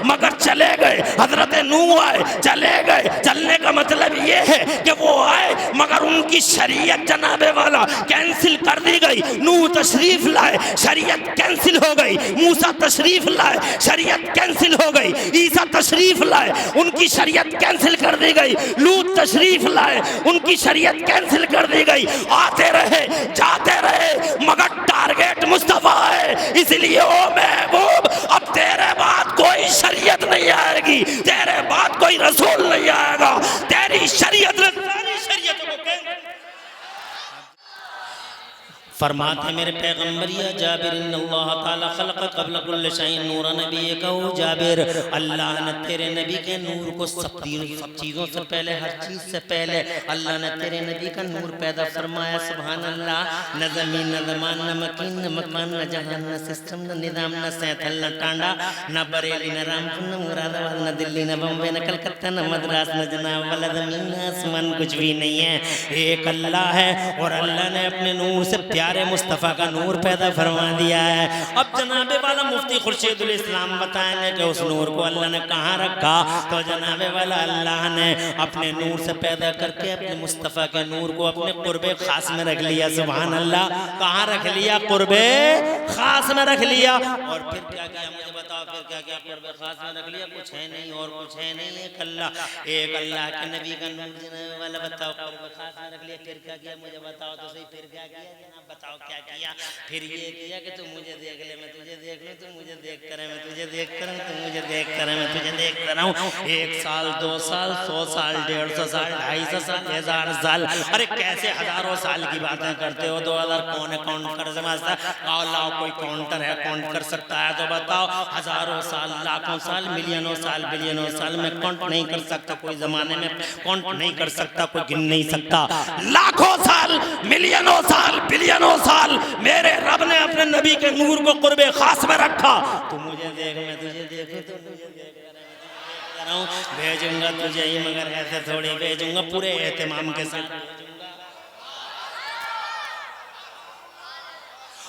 मगर चले गए। हजरत नूह आए, चले गए। चलने का मतलब ये है कि वो आए मगर उनकी शरीयत जनाबे वाला कैंसिल कर दी गई। नूह तशरीफ लाए, शरीयत कैंसिल हो गई। मूसा तशरीफ लाए, शरीयत कैंसिल हो गई। ईसा तशरीफ लाए, उनकी शरीयत कैंसिल कर दी गई। लूत तशरीफ लाए, उनकी शरीयत कैंसिल कर दी गई। आते रहे, जाते रहे, मगर टारगेट मुस्तफा है। इसलिए ओ महबूब, अब तेरे बाद कोई शरीयत नहीं आएगी, तेरे बाद कोई रसूल नहीं आएगा। तेरी शरीयत ने सारी शरीयतों को फरमाते मेरे पैगंबर या जाबिर अल्लाह ताला खलक़ क़ब्ल कुल्ल शैइन नूरा नबी कहू जाबिर, अल्लाह ने तेरे नबी के नूर को सब चीज़ों से पहले, हर चीज़ से पहले अल्लाह ने तेरे नबी का नूर पैदा फरमाया। सुभान अल्लाह। न ज़मीन, न ज़मान, न मकीन, न मकान, न जहान, न सिस्टम, न निज़ाम, न सैंथल, न टांडा, न बरेली, न रामपुर, न मुरादाबाद, न दिल्ली, न बम्बई, न कलकत्ता, न मद्रास, न जनाब वाला ज़मीन, न आसमान, कुछ भी नहीं है। एक अल्लाह है और अल्लाह ने अपने नूर से प्यारे मुस्तफ़ा का नूर पैदा फरमा दिया है। अब जनाबे वाला मुफ्ती खुर्शीदुल इस्लाम बताएंगे कि उस नूर को अल्लाह ने कहाँ रखा। तो जनाबे वाला अल्लाह ने अपने नूर से पैदा करके अपने मुस्तफ़ा के नूर को अपने कुर्बे खास में रख लिया। सुभान अल्लाह। कहाँ रख लिया? कुर्बे खास में रख लिया। और फिर क्या किया मुझे बताओ, फिर क्या किया? कुर्बे खास में रख लिया, कुछ है नहीं और कुछ है नहीं, एक अल्लाह के नबी का नूर जनाबे वाला बताओ कुर्बे खास में रख लिया। फिर क्या किया मुझे बताओ तो सही, फिर क्या किया जनाब बताओ क्या किया? फिर ये किया कि तू मुझे देख ले, मैं तुझे देख लूं, तू मुझे देख कर, मैं तुझे देख कर, तू मुझे देख कर, मैं तुझे देख कर हूं। 1 साल 2 साल 100 साल 150 साल 250 साल 1000 साल, अरे कैसे हजारों साल की बातें करते हो। 2000 कौन है काउंट कर समझता? आओ लाओ कोई काउंटर है काउंट कर सकता है तो बताओ। हजारों साल, लाखों साल, मिलियनों साल, बिलियनों साल में काउंट नहीं कर सकता कोई, जमाने में काउंट नहीं कर सकता कोई, गिन नहीं सकता। लाखों साल, मिलियनों साल, बिलियनों साल मेरे रब ने अपने नबी के नूर को कुर्बे खास में रखा। तू मुझे देख, मैं तुझे देखूं, तू मुझे देख कर हूं। भेजूंगा तुझे ही मगर ऐसे थोड़ी भेजूंगा, पूरे एहतमाम के साथ भेजूंगा।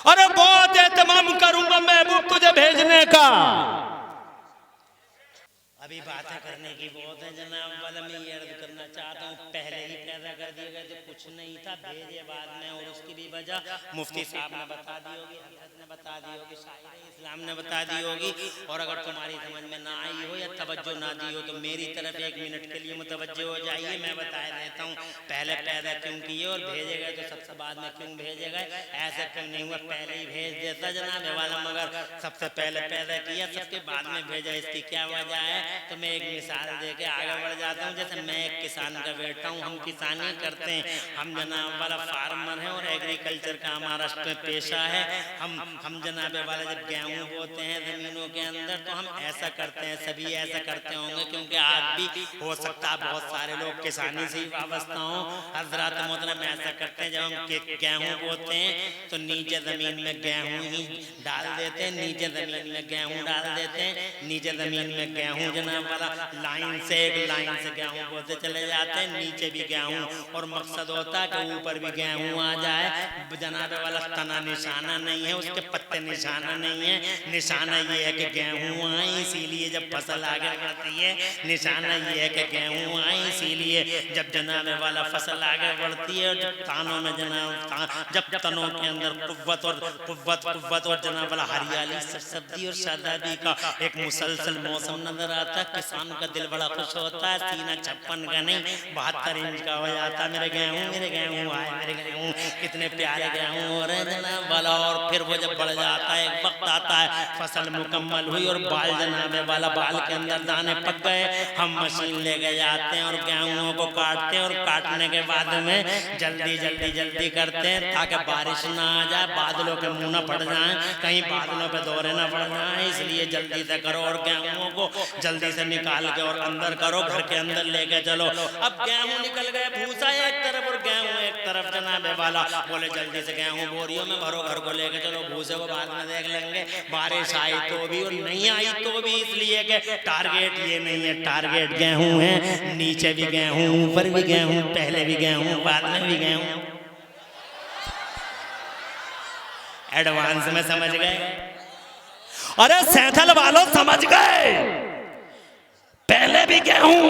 अरे बहुत एहतमाम करूंगा महबूब तुझे भेजने का। अभी बातें करने की बहुत है जनाब वाला, मैं ये अर्ज करना चाहता हूँ, पहले ही पैदा कर दिया गया जो कुछ नहीं था, भेजे बाद में, और उसकी भी वजह मुफ्ती साहब ने बता दी होगी, हजरत ने बता दी होगी, शायर इस्लाम ने बता दी होगी। और अगर तुम्हारी समझ में ना आई हो या तवज्जो ना दी हो तो मेरी तरफ 1 मिनट के लिए मुतवज्जो हो जाइए। मैं बता देता हूँ पहले पैदा क्यों किए और भेजे गए तो सबसे बाद में क्यों भेजे गए। ऐसा क्यों नहीं हुआ पहले ही भेज देता जनाब वाला, मगर सबसे पहले पैदा किया सबके बाद में भेजा। इसकी क्या वजह है? तो मैं एक मिसाल देके आगे बढ़ जाता हूँ। जैसे मैं एक किसान का बेटा हूँ, हम किसानी करते हैं, हम जनाब वाला फार्मर हैं और एग्रीकल्चर का हमारा पेशा है। हम जनाबे वाला जब गेहूँ बोते हैं जमीनों के अंदर तो हम ऐसा करते हैं, सभी ऐसा करते होंगे क्योंकि आज भी हो सकता है बहुत सारे लोग किसानी से ही वाबस्ता हों। हजरत मोहतरम ऐसा करते हैं, जब हम गेहूँ बोते हैं तो नीचे जमीन में गेहूँ ही डाल देते हैं, नीचे जमीन में गेहूँ डाल देते हैं, नीचे जमीन में गेहूँ जनाब वाला लाइन से एक लाइन से गेहूं बोते चले जाते हैं, नीचे भी गेहूं, और मकसद होता है कि ऊपर भी गेहूं आ जाए। जनाब वाला तना निशाना नहीं है, उसके पत्ते निशाना नहीं है, निशाना ये है कि गेहूं आए, इसीलिए जब फसल आगे बढ़ती है निशाना ये है कि गेहूं आए, इसीलिए जब जनाब वाला फसल आगे बढ़ती है और जब तानों में जब तनों के अंदर कुव्वत और जनाब वाला हरियाली सब्जी और शादाबी का एक मुसलसल मौसम नजर आता है, किसान का दिल बड़ा खुश होता है। सीना 56 का नहीं 72 इंच का हो जाता है। मेरे गेहूं आए, मेरे गेहूं कितने प्यारे गेहूं हो रहे जनाब वाला। और फिर वो जब बढ़ जाता है, एक वक्त आता है फसल मुकम्मल हुई और बाल जनाबे वाला बाल के अंदर दाने पक गए, हम मशीन लेके जाते हैं और गेहूं को काटते हैं, और काटने के बाद में जल्दी करते हैं ताकि बारिश ना आ जाए, बादलों के मुंह न पड़ जाए, कहीं बादलों पे दौरे ना पड़ जाए, इसलिए जल्दी से करो और गेहूं को जल्दी से निकाल के और अंदर करो, घर के अंदर लेके चलो। अब गेहूं निकल गए, भूसा एक तरफ और गेहूं एक तरफ जनाबे वाला बोले जल्दी से गेहूं बोरियों में भरो, घर को लेके चलो, भूसे को बाद में देख लेंगे, बारिश आई तो भी और नहीं आई तो भी, इसलिए कि टारगेट ये नहीं है, टारगेट गेहूं है, नीचे भी गेहूं, ऊपर भी गेहूं, पहले भी गेहूं, बाद में भी गेहूं। एडवांस में समझ गए? अरे सैंथल वालों समझ गए? भी गेहूं।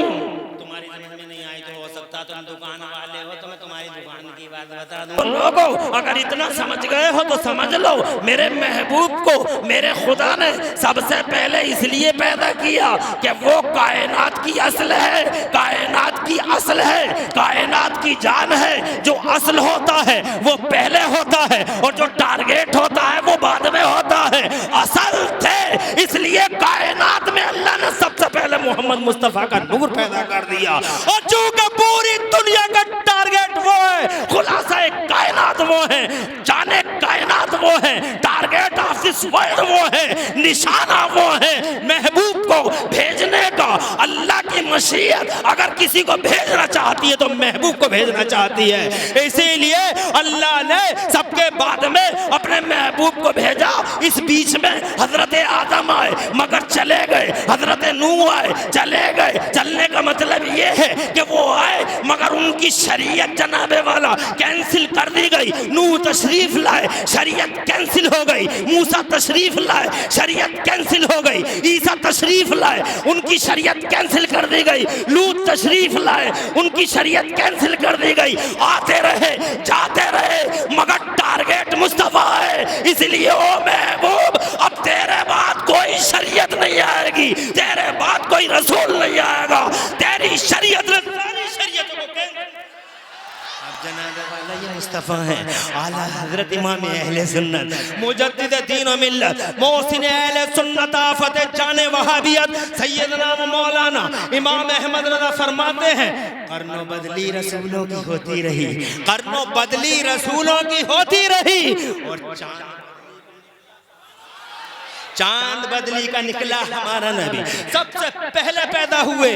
तुम्हारी समझ में नहीं आई तो हो सकता तुम दुकान वाले हो, तो मैं तुम्हारी दुकान की बात बता दूं। लोगों अगर इतना समझ गए हो तो समझ लो, मेरे महबूब को मेरे खुदा ने सबसे पहले इसलिए पैदा किया कि वो कायनात की असल है, कायनात की असल है, कायनात की जान है। जो असल होता है वो पहले होता है और जो टारगेट होता है वो बाद में होता है। असल थे इसलिए कायनात में अल्लाह ने सबसे पहले मोहम्मद मुस्तफा का नूर पैदा कर दिया। और चूंकि पूरी दुनिया का टारगेट वो है, खुलासा कायनात वो है, जाने कायनात वो है, टारगेट ऑफ दिस वर्ल्ड वो है, निशाना वो है महबूब को भेजने का। अल्लाह की मशीयत अगर किसी को भेजना चाहती है तो महबूब को भेजना चाहती है। इसीलिए अल्लाह ने सबके बाद में अपने महबूब को भेजा। इस बीच में हजरत आदम आए मगर चले गए, हजरत नूह आए चले गए। चलने का मतलब ये है कि वो आए मगर उनकी शरीयत जनाबे वाला कैंसिल कर दी गई। नूह तशरीफ लाए, शरीयत कैंसिल हो गई। मूसा तशरीफ लाए, शरीयत कैंसिल हो गई। ईसा तशरीफ लाए, उनकी शरीयत कैंसिल कर दी गई। लूत तशरीफ लाए, उनकी शरीयत कैंसिल कर दी गई। आते रहे जाते रहे मगर टारगेट मुस्तफा है। इसलिए ओ महबूब अब तेरे बाद कोई शरीयत नहीं आएगी, तेरे बाद कोई रसूल नहीं आएगा। तेरी शरीयत ने सारी शरीयतों को जनाबे वाला ये मुस्तफ़ा है, आला हजरत इमाम अहले सुन्नत मुजद्दिद दीन व मिल्लत मोहसिन अहले सुन्नत आफत जाने वहाबियत सैयदना व मौलाना इमाम अहमद रज़ा फरमाते हैं, कर्नो बदली रसूलों की होती रही, कर्नो बदली रसूलों की होती रही और चांद बदली का निकला हमारा नबी। सबसे पहले पैदा हुए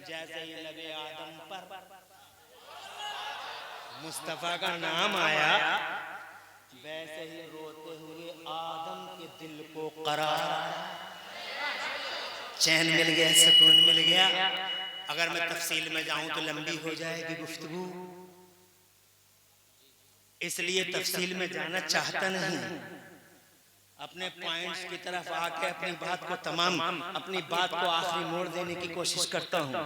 जैसे ये नबी आदम पर मुस्तफा का नाम आया, वैसे ही रोते हुए आदम के दिल को करार, चैन मिल गया, सुकून मिल गया। अगर मैं तफसील में जाऊं तो लंबी हो जाएगी गुफ्तगू, इसलिए तफसील में जाना चाहता नहीं। अपने पॉइंट्स की तरफ आके अपनी बात को अपनी बात को आखिरी मोड़ देने की कोशिश करता हूँ।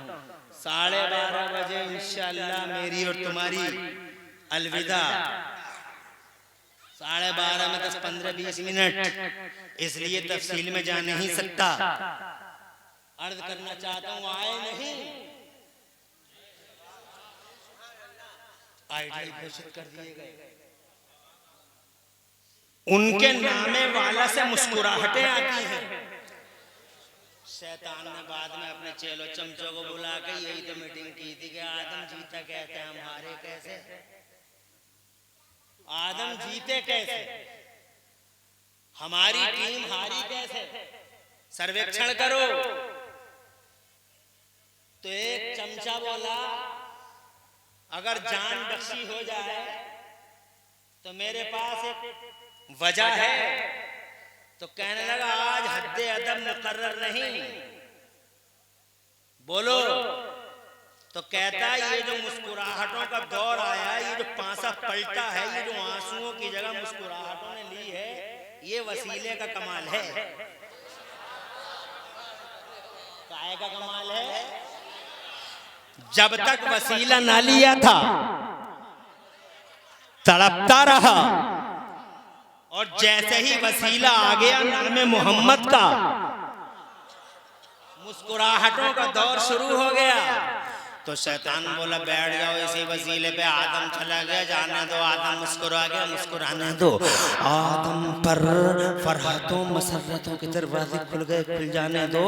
12:30 बजे इंशाअल्लाह मेरी और तुम्हारी अलविदा। 12:30 में 10, 15, 20 मिनट, इसलिए तफसील में जा नहीं सकता। अर्ज करना चाहता हूँ, आए नहीं आइडियल घोषित कर दिए गए। उनके नामे वाला से मुस्कुराहटें आती हैं। शैतान ने बाद में अपने चेलो चमचों को बुला के यही तो मीटिंग की थी कि आदम जीता कहते हम हारे कैसे, आदम जीते कैसे, हमारी टीम हारी कैसे, सर्वेक्षण करो। तो एक चमचा बोला अगर जान बख्शी हो जाए तो मेरे पास एक वजह है। तो कहने लगा आज हद्दे अदब मुकर्रर नहीं, बोलो। तो कहता है ये जो मुस्कुराहटों का दौर आया, ये जो पासा पलटा है, ये जो आंसुओं की जगह मुस्कुराहटों ने ली है, ये वसीले का कमाल है। काहे का कमाल है? जब तक वसीला ना लिया था तड़पता रहा, और जैसे ही वसीला आ गया नाम मोहम्मद का, मुस्कुराहटों का दौर शुरू हो गया। तो शैतान बोला बैठ जाओ इसी वसीले पे, आदम चला गया, जाने दो, आदम मुस्कुरा गया, मुस्कुराने दो। आदम पर फरहतों मसरतों के दरवाजे खुल गए, खुल जाने दो,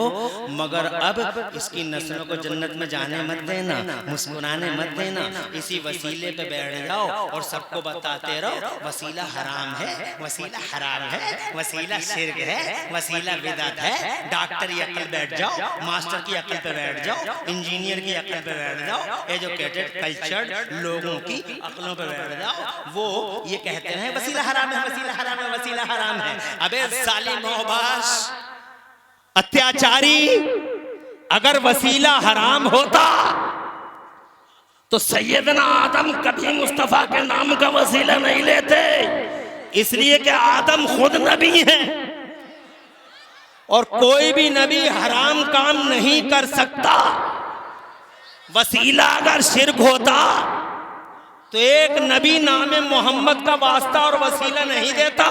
मगर अब इसकी नस्लों को जन्नत में जाने मत देना, मुस्कुराने मत देना, इसी वसीले पे बैठ जाओ और सबको बताते रहो वसीला हराम है, वसीला हराम है, वसीला शिर्क है, वसीला बिदअत है। डॉक्टर की अक्ल बैठ जाओ, मास्टर की अक्ल पे बैठ जाओ, इंजीनियर की अक्ल पे बैठ जाओ, एजुकेटेड कल्चर्ड लोगों की अक्लों पे बैठ जाओ। वो ये कहते हैं वसीला हराम है, वसीला हराम है, वसीला हराम है। अबे जालिम नौबाश अत्याचारी, अगर वसीला हराम होता तो सैयदना आदम कभी मुस्तफा के नाम का वसीला नहीं लेते। इसलिए कि आदम खुद नबी हैं और कोई भी नबी हराम काम नहीं कर सकता। वसीला अगर शिर्क होता तो एक नबी नाम मोहम्मद का वास्ता और वसीला नहीं देता।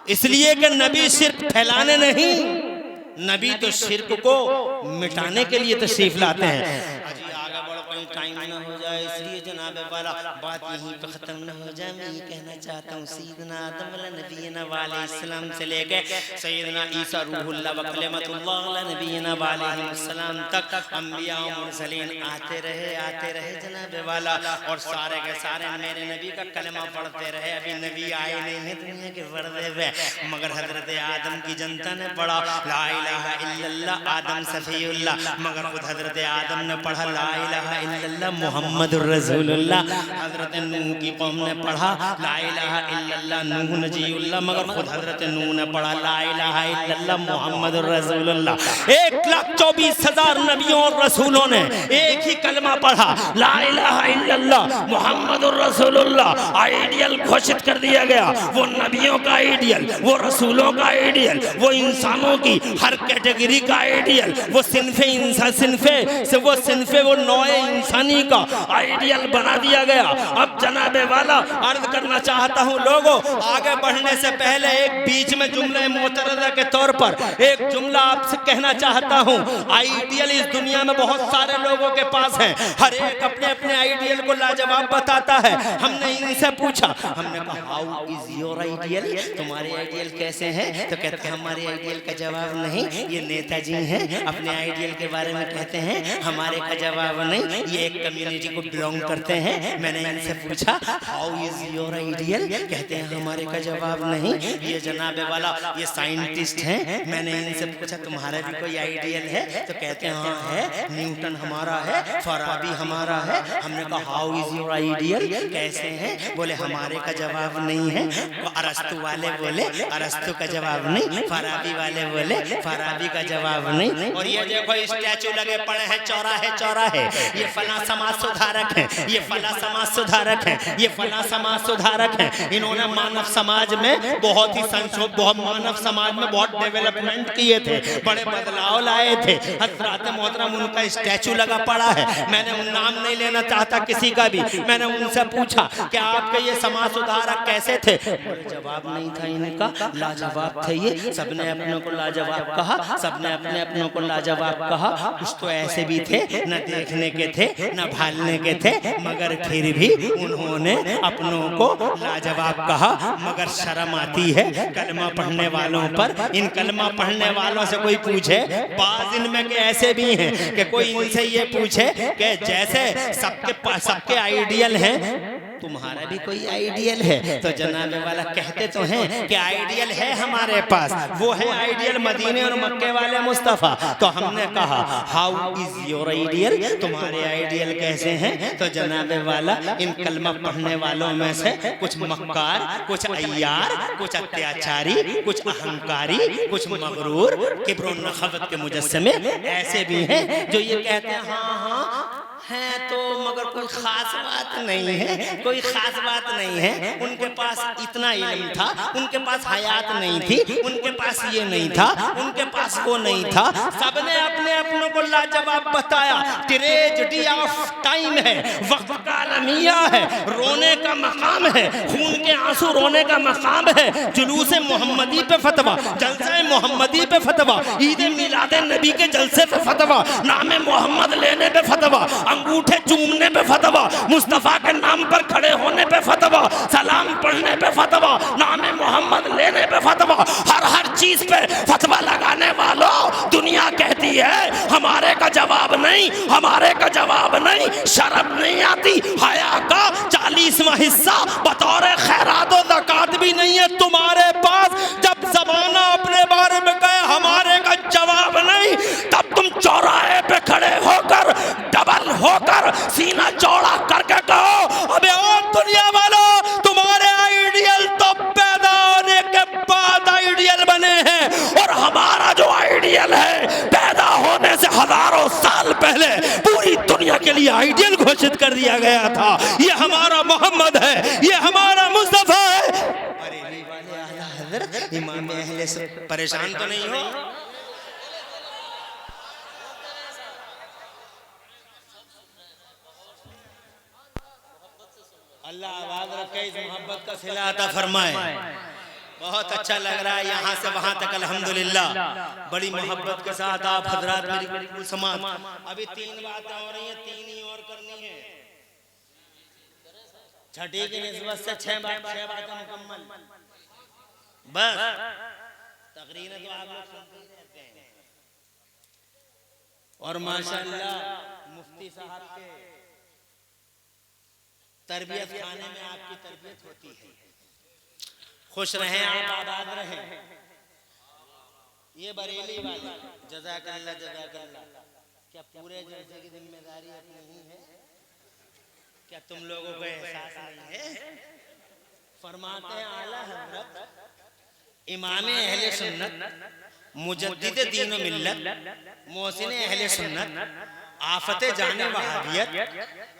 इसलिए कि नबी शिर्क फैलाने नहीं, नबी तो शिर्क को मिटाने के लिए तशरीफ लाते हैं। आगे बढ़ो कहीं टाइम ना हो जाए, इसलिए जनाब वाला बात यहीं पे खत्म ना हो जाए। मैं ये कहना चाहता हूँ सैयदना आदम नबीना वाले इस्लाम से लेके सैयदना ईसा रूहुल्लाह व कलिमतुल्लाह नबीना वाले इस्लाम तक अंबिया और मुरसलीन आते रहे जनाब वाला, और सारे के सारे मेरे नबी का कलमा पढ़ते रहे। अभी नबी आए नहीं है दुनिया के पर्दे पे, मगर हजरत आदम की जनता ने पढ़ा ला इलाहा इल्लल्लाह आदम सफीउल्लाह, मगर खुद हजरत आदम ने पढ़ा ला इलाहा इल्लल्लाह मुहम्मदुर रसूलुल्लाह। हजरत नूह की कौम ने पढ़ा ला इलाहा इल्लल्लाह नूह नजीउल्लाह, मगर खुद हजरत नूह ने पढ़ा ला इलाहा इल्लल्लाह मुहम्मदुर रसूलुल्लाह। 1,24,000 नबियों और रसूलों ने एक ही कलमा पढ़ा ला इलाहा इल्लल्लाह मुहम्मदुर रसूलुल्लाह। आइडियल घोषित कर दिया गया, वो नबियों का आइडियल, वो रसूलों का आइडियल, वो इंसानों की हर कैटेगरी का आइडियल, वो वो नौए इंसानी का आइडियल बना दिया गया। अब जनाबे वाला अर्ज करना चाहता हूँ लोगों, आगे बढ़ने से पहले एक बीच में जुमले मोतरदा के तौर पर एक जुमला आपसे कहना चाहता हूँ। आइडियल इस दुनिया में बहुत सारे लोगों के पास है, हर एक अपने अपने आइडियल को लाजवाब बताता है। हमने इनसे पूछा, हमने कहा हाउ इज योर आइडियल, तुम्हारे आइडियल कैसे हैं? तो कहते हैं हमारे आइडियल का जवाब नहीं, ये नेताजी हैं अपने आइडियल के बारे में कहते हैं, हमारे का जवाब नहीं, ये एक कम्युनिटी को बिलोंग करते हैं। मैंने इनसे पूछा हाउ इज योर आइडियल, कहते हैं हमारे का जवाब नहीं, ये जनाबे वाला ये साइंटिस्ट हैं। मैंने इनसे पूछा तुम्हारा भी कोई आइडियल है? तो कहते हैं हाँ है, न्यूटन हमारा है, फराबी हमारा है। हमने कहा हाउ इज योर आइडियल, कैसे हैं? बोले हमारे का जवाब नहीं है। अरस्तु वाले बोले अरस्तु का जवाब नहीं, फराबी वाले बोले फराबी का जवाब नहीं। और ये देखो स्टैचू लगे पड़े हैं चौराहे, ये फला समाज सुधारक है, ये फला समाज सुधारक है, ये फला समाज सुधारक है। इन्होंने मानव समाज में बहुत ही मानव समाज में बहुत डेवलपमेंट किए थे, बड़े बदलाव लाए थे। हजरत मोहतरम उनका स्टैचू लगा पड़ा है। मैंने नाम नहीं लेना चाहता किसी का भी। मैंने उनसे पूछा कि आपके ये समाज सुधारक कैसे थे? जवाब नहीं था इनका, लाजवाब थे ये। सबने अपनों को लाजवाब कहा, सबने अपने अपनों को लाजवाब कहा। कुछ तो ऐसे भी थे न देखने के थे न भालने के थे, मगर फिर भी उन्होंने अपनों को लाजवाब कहा। मगर शर्म आती है कलमा पढ़ने वालों पर। इन कलमा पढ़ने वालों से कोई पूछे, बाज़ इनमें के ऐसे भी हैं कि कोई इनसे ये पूछे कि जैसे सबके आइडियल हैं, तुम्हारा भी कोई आइडियल है? तो जनाबे वाला कहते तो हैं कि आइडियल है हमारे पास, वो है आइडियल मदीने और मक्के वाले मुस्तफ़ा। तो हमने कहा हाउ इज योर आइडियल, तुम्हारे आइडियल कैसे हैं? तो जनाबे वाला इन कलमा पढ़ने वालों में से कुछ मक्कार, कुछ अय्यार, कुछ अत्याचारी, कुछ अहंकारी, कुछ मगरूर, किब्र और नखवत के मुजस्समे ऐसे भी हैं जो ये कहते हैं हाँ है तो मगर कोई खास बात नहीं है, कोई खास बात नहीं है। उनके पास इतना इल्म था, उनके पास हयात नहीं थी, उनके पास ये नहीं था, उनके पास वो नहीं था। सबने अपने अपनों को लाजवाब बताया। ट्रेजेडी ऑफ टाइम है, वक्त का अलमिया है, रोने का मकाम है, खून के आंसू रोने का मकाम है। जुलूस मोहम्मदी पे फतवा, जलसे मोहम्मदी पे फतवा, ईद मिलाद नबी के जलसे पे फतवा, नाम मोहम्मद लेने पे फतवा, अंगूठे चूमने पे फतवा, मुस्तफा के नाम पर खड़े होने पे फतवा, सलाम पढ़ने पे फतवा, नाम मोहम्मद लेने पे फतवा, हर चीज पे फतवा लगाने वालों, दुनिया कहती है हमारे का जवाब नहीं, हमारे का जवाब नहीं। शर्म नहीं आती? हया का 40वां हिस्सा बतौर खैरात और ज़कात भी नहीं है तुम्हारे पास। जब ज़माना अपने बारे में कहे हमारे का जवाब नहीं, तब तुम चौराहे पे खड़े होकर डबल होकर सीना चौड़ा करके कहो अबे ओ दुनिया वालों, तुम्हारे आइडियल तो पैदा होने के बाद आइडियल बने हैं, और हमारा जो आइडियल है पैदा होने से हजारों साल पहले पूरी दुनिया के लिए आइडियल घोषित कर दिया गया था। ये हमारा मोहम्मद है, ये हमारा मुस्तफा है। अरे इमाम अहले सुन्नत। परेशान तो नहीं हो? अल्लाह आवाज रखे, इस मोहब्बत का सिला अता फरमाए। बहुत अच्छा लग रहा है यहाँ से वहां तक, अल्हम्दुलिल्लाह। बड़ी मोहब्बत के साथ आप हजरात मेरी बिल्कुल समाज। अभी 3 बातें हो रही हैं, 3 ही और करनी है। छठी की निस्बत से 6 बातें मुकम्मल। बस तकरीरें तो आप लोग सुनते ही रहते हैं। और माशाअल्लाह मुफ्ती साहब के तरबियत खाने में आपकी तरबियत होती है। खुश रहें आप, आबाद रहें। ये बरेली वाले जज़ाकल्लाह जज़ाकल्लाह, क्या पूरे जलसे की जिम्मेदारी अपनी ही है? क्या तुम लोगों को एहसास नहीं है? फरमाते हैं आला हज़रत इमाम अहले सुन्नत, मुजद्दिद दीन व मिल्लत, मोहसिन अहले सुन्नत, आफते जाने वहाबियत,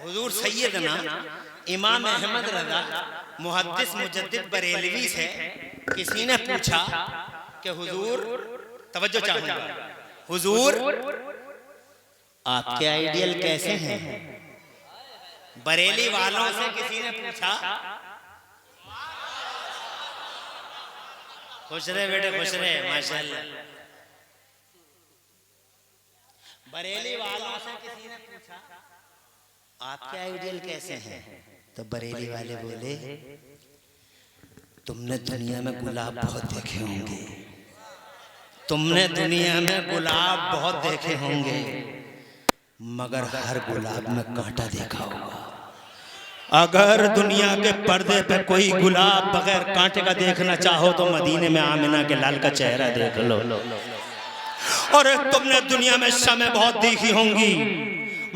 हुजूर सैयदना इमाम अहमद रज़ा मुहद्दिस मुजद्दिद बरेलवी से किसी ने पूछा कि हुजूर, तवज्जो चाहूंगा, हुजूर आपके आइडियल कैसे हैं? बरेली वालों से किसी ने पूछा। खुश रहे बेटे, खुश रहे, माशाअल्लाह। बरेली वालों से किसी ने पूछा आपके आइडियल कैसे हैं? तो बरेली वाले बोले, तुमने दुनिया में गुलाब बहुत देखे होंगे, तुमने दुनिया में गुलाब बहुत देखे होंगे, मगर हर गुलाब में कांटा देखा होगा। अगर दुनिया के पर्दे पे कोई गुलाब बगैर कांटे का देखना चाहो तो मदीने में आमिना के लाल का चेहरा देख लो। और तुमने दुनिया में शमे बहुत देखी होंगी,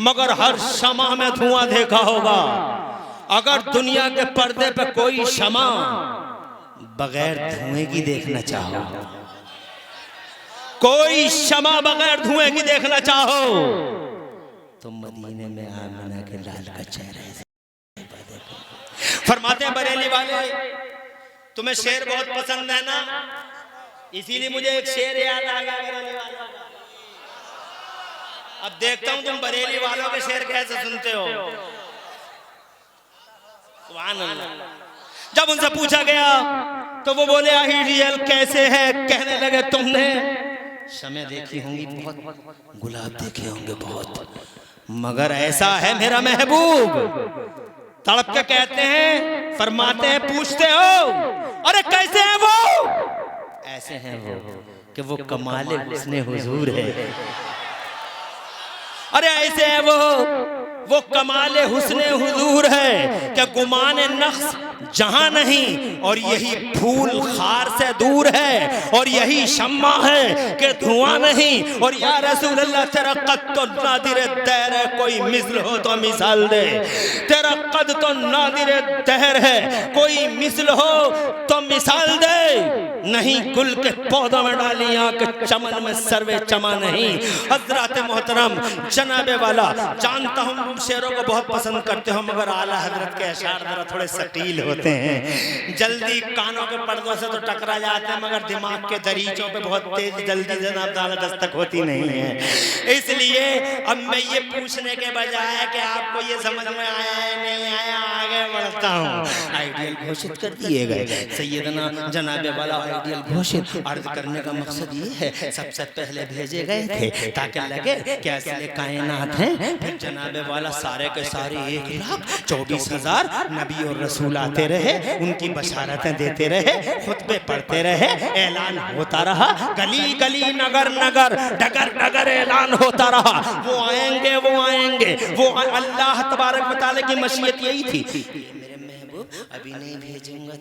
मगर हर शमा में धुआं देखा होगा। अगर दुनिया के पर्दे पे कोई शमा बगैर धुएं की देखना चाहो, कोई शमा बगैर धुएं की देखना चाहो तो मदीने में आमिना के लाल का चेहरा। फरमाते हैं बरेली वाले, तुम्हें शेर बहुत पसंद है ना, इसीलिए मुझे एक शेर याद आ गया बरेली वालों का। अब देखता हूं तुम बरेली वालों के शेर कैसे सुनते हो। सुभान अल्लाह। जब उनसे पूछा गया तो वो बोले आइडियल कैसे है? कहने लगे तुमने शमे देखी होंगी बहुत, गुलाब देखे होंगे बहुत, मगर ऐसा है मेरा महबूब। तड़प के कहते हैं, फरमाते हैं, पूछते हो अरे कैसे हैं वो? ऐसे हैं वो कि वो कमाले हुस्ने हुजूर है। अरे ऐसे है वो कमाले हुस्ने हुजूर है कि गुमाने नक्श जहां नहीं, और यही फूल खार से दूर है, और यही शम्मा है कि धुआं नहीं। और या रसूल अल्लाह तेरा कद तो नादिर दहर है, कोई मिस्ल हो तो मिसाल दे। तेरा कद तो नादिर दहर है, कोई मिस्ल हो तो मिसाल दे। नहीं गुल के पौधों में डाली आंख, चमन में सर्वे चमा नहीं। हजरत मोहतरम जनाबे वाला, जानता हूँ शेरों को बहुत पसंद करते हो, मगर आला हजरत के अशार जरा थोड़े सटील होते हैं, जल्दी कानों के पर्दों से तो टकरा जाते हैं, मगर दिमाग के दरीचों पे बहुत तेज जल्दी जनाब दाना दस्तक होती नहीं है। इसलिए अब मैं ये पूछने के बजाय कि आपको ये समझ में आया है नहीं आया, आगे बढ़ता हूँ। आइडियल घोषित कर दिए गए, सैयदना जनाबे वाला आइडियल घोषित। अर्ज करने का मकसद ये है, सबसे पहले भेजे गए थे ताकि लगे कि असली कायनात हैं। फिर जनाबे वाला सारे के सारे 1,24,000 नबी और रसूल आते रहे, उनकी बशारतें देते रहे, खुतबे पढ़ते रहे, ऐलान होता रहा, गली गली नगर नगर डगर डगर ऐलान होता रहा। वो आएंगे वो आएंगे, वो अल्लाह तबारक व तआला की मशीयत यही थी। मेरे महबूब अभी नहीं भेजूंगा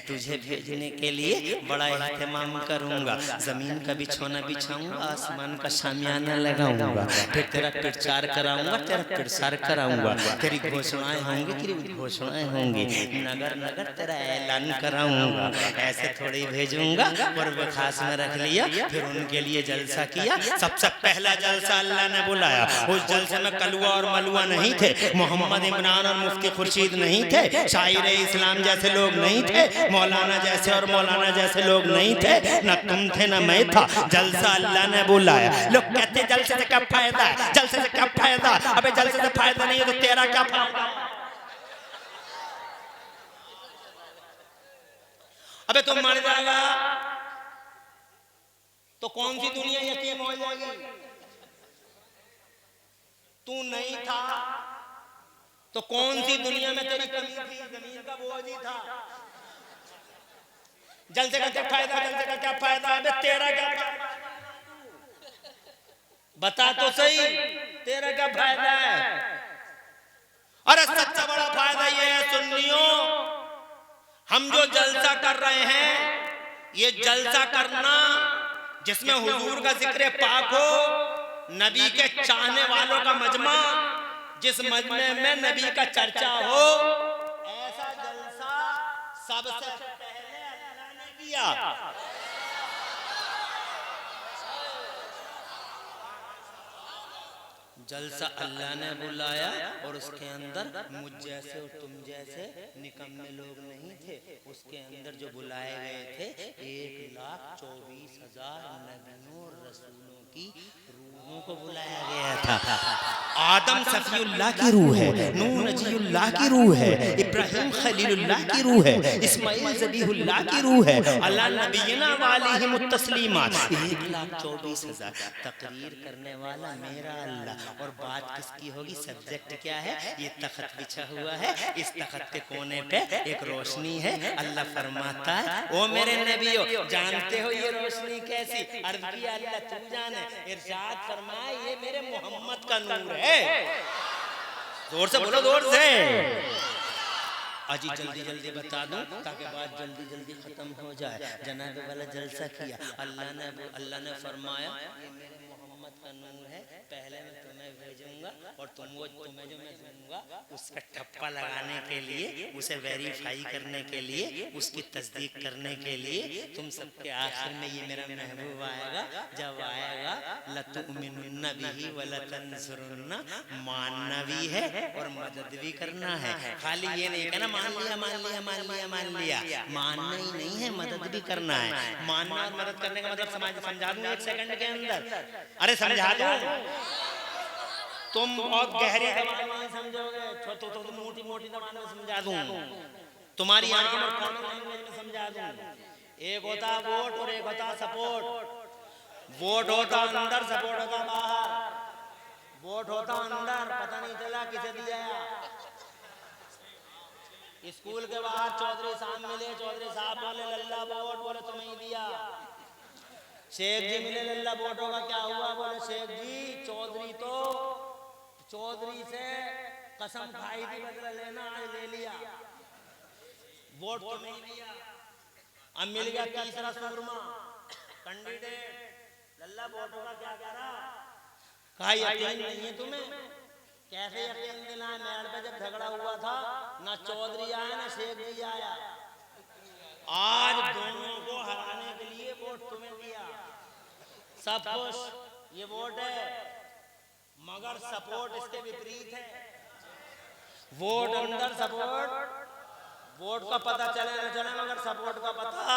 तुझे भेजने के लिए बड़ा एहतमाम करूंगा। जमीन का बिछौना बिछाऊंगा, आसमान का शामियाना लगाऊंगा, फिर तेरा प्रचार कराऊंगा, तेरा प्रसार कराऊंगा, तेरी घोषणाएं होंगी, तेरी घोषणाएं होंगी, नगर नगर तेरा ऐलान कराऊंगा। ऐसे थोड़ी भेजूंगा। और वो खास में रख लिया, फिर उनके लिए जलसा किया। सबसे पहला जलसा अल्लाह ने बुलाया। उस जलसे में कलुआ और मलुआ नहीं थे, मोहम्मद इमरान और मुफ्ती खुर्शीद नहीं थे, शायर इस्लाम जैसे लोग नहीं थे, मौलाना जैसे और मौलाना जैसे लोग नहीं थे, न तुम थे न मैं था, जलसा अल्लाह ने बुलाया। लोग कहते जलसे से क्या फायदा है, जलसे से क्या फायदा, अबे जलसे से फायदा नहीं है तो तेरा क्या फायदा? अबे तुम मर जाएगा तो कौन सी दुनिया यतीम हो जाएगी? तू नहीं था तो कौन सी दुनिया में तेरी कमी थी? जमीन का बोझ ही था। जलसे का क्या फायदा, जलसे का क्या फायदा, अबे तेरा क्या फायदा? बता तो सही, तेरा क्या फायदा है? अरे सबसे बड़ा फायदा ये है सुन्नियों, हम जो जलसा कर रहे हैं, ये जलसा करना जिसमें हुजूर का जिक्र पाक हो, नबी के चाहने वालों का मजमा, जिस मजमे में नबी का चर्चा हो, ऐसा जलसा सबसे पहले अल्लाह ने किया। जलसा अल्लाह ने बुलाया और उसके अंदर मुझ जैसे और तुम जैसे निकम्मे लोग नहीं थे, उसके अंदर जो बुलाए गए थे 1,24,000 नबियों और रसूलों की रूहों को बुलाया गया था। आदम सफीउल्लाह की रूह है, नूह नजीउल्लाह की रूह है, इब्राहिम खलीलुल्लाह की रूह है, इस्माइल ज़बीहुल्लाह की रूह है, अल्लाह नबीना वालिहिमुत तस्लीमात। 1,24,000 तकरीर करने वाला मेरा अल्लाह। और बात किसकी होगी? सब्जेक्ट क्या है? ये तख्त बिछा हुआ है, इस तख्त के कोने पे एक रोशनी है। अल्लाह फरमाता है ओ मेरे नबियो, जानते हो ये रोशनी कैसी? अर्ज़ किया अल्लाह तू जाने, इरशाद फरमाया ये मेरे मोहम्मद का नूर है। जोर से बोलो, जोर से। अजी जल्दी जल्दी बता दूं ताकि बात जल्दी जल्दी खत्म हो जाए। जनाब वाला जलसा किया, अल्लाह ने फरमाया ये मेरे मोहम्मद का नूर है, पहले मैं तुम्हें भेजूंगा और तुम्हें जो मैं दूंगा उसका ठप्पा लगाने के लिए, उसे वेरीफाई करने के लिए, उसकी तस्दीक करने के लिए तुम सबके आखिर में ये मेरा महबूब आएगा। जब आएगा लतुमिनुन्ना बिही व लतंसुरुन्ना, मानना भी है और मदद भी करना है। खाली ये नहीं कहना मान लिया मान लिया मान लिया मान लिया, मानना ही नहीं है, मदद भी करना है। मानना और मदद करने का मतलब समझा दूं 1 सेकंड के अंदर? अरे समझा दूं, तुम बहुत गहरी जबान में समझोगे तो मोटी मोटी जबान में समझा दूं, तुम्हारी आंखों में कॉमन लैंग्वेज में समझा दूं। एक होता वोट और एक होता सपोर्ट। वोट होता अंदर, सपोर्ट होता बाहर। वोट होता अंदर, पता नहीं चला किसे दिया। स्कूल के बाहर चौधरी साहब मिले, चौधरी साहब बोले लल्ला वोट, बोले तुम्हें ही दिया। शेख जी मिले, लल्ला वोटों का क्या हुआ? बोले शेख जी चौधरी तो चौधरी से कसम खाई थी बदला लेना, आज ले लिया, वोट तो नहीं दिया। अब मिल गया तीसरा सूरमा कैंडिडेट, लल्ला वोटों का क्या करा? कहा यकीन नहीं है तुम्हें? कैसे यकीन दिलाए? मेड़ पे जब झगड़ा हुआ था ना चौधरी आया ना शेख जी आया, आज दोनों को हराने के लिए वोट तुम्हें दिया। सब कुछ ये वोट है, मगर सपोर्ट इसके विपरीत है। वोट अंदर, सपोर्ट, वोट का पता चले न चले मगर सपोर्ट का पता।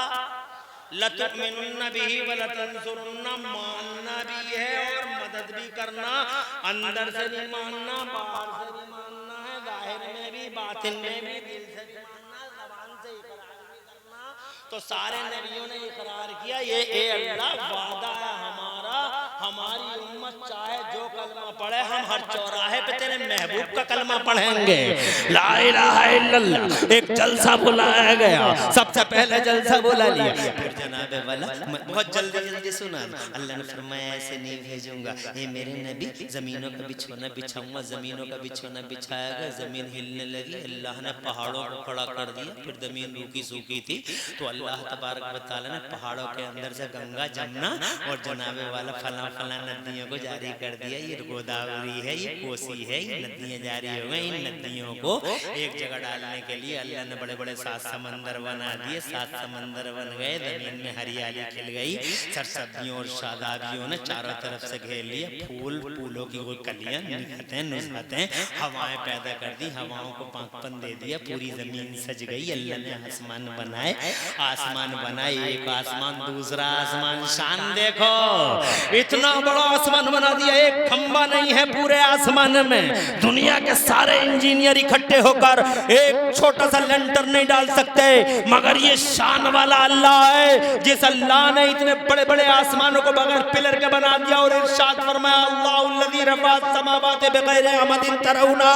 लतुमिनुन्ना बिही व लतंसुरुन्ना, मानना भी है और मदद भी करना। अंदर से भी मानना, बाहर से भी मानना है, जाहिर में भी बातिन में भी, दिल से भी मानना, ज़बान से इकरार भी करना। तो सारे नबियों ने इकरार किया ये अल्लाह वादा है हमारा, हमारी उम्मत चाहे जो कलमा पढ़े हम हर चौराहे पे तेरे महबूब का कलमा पढ़ेंगे। ला इलाहा इल्लल्लाह। एक जलसा बुलाया गया, सबसे पहले जलसा बुला लिया। फिर जनाब वाला बहुत जल्दी जल्दी सुना, अल्लाह ने फरमाया ऐसे नहीं भेजूंगा, ये मेरे नबी जमीनों का बिछोना बिछाऊंगा। जमीनों का बिछोना बिछाया गया, जमीन हिलने लगी, अल्लाह ने पहाड़ों को खड़ा कर दिया। फिर जमीन रूखी सूखी थी तो अल्लाह तबारक व तआला ने पहाड़ों के अंदर से गंगा, जमुना और जनाब वाला फला फला नदियों को जारी कर दिया। ये गोदावरी गोदावरी है, ये कोसी है, ये नदियां जारी हो गई। इन नदियों को एक जगह डालने के लिए अल्लाह ने बड़े बड़े 7 समंदर बना दिए। 7 समंदर बन गए, जमीन में हरियाली खिल गई, सरसब्जियों और शादाबियों ने चारों तरफ से घेर लिया। फूल फूलों की कोई कलियां निकलते नुसरतें हवाएं पैदा कर दी, हवाओं को पांकपन दे दिया, पूरी जमीन सज गई। अल्लाह ने आसमान बनाए, आसमान बनाए, एक आसमान दूसरा आसमान। शान देखो, इतना बड़ा आसमान बना दिया, एक खंबा नहीं है पूरे आसमान में। दुनिया के सारे इंजीनियर इकट्ठे होकर एक छोटा सा लेंटर नहीं डाल सकते, मगर ये शान वाला अल्लाह है जिस अल्लाह ने इतने बड़े बड़े आसमानों को बगैर पिलर के बना दिया। और इरशाद फरमाया, अल्लाहुल्लज़ी रफ़अस समावाति बिग़ैरि अमदिन तरौना।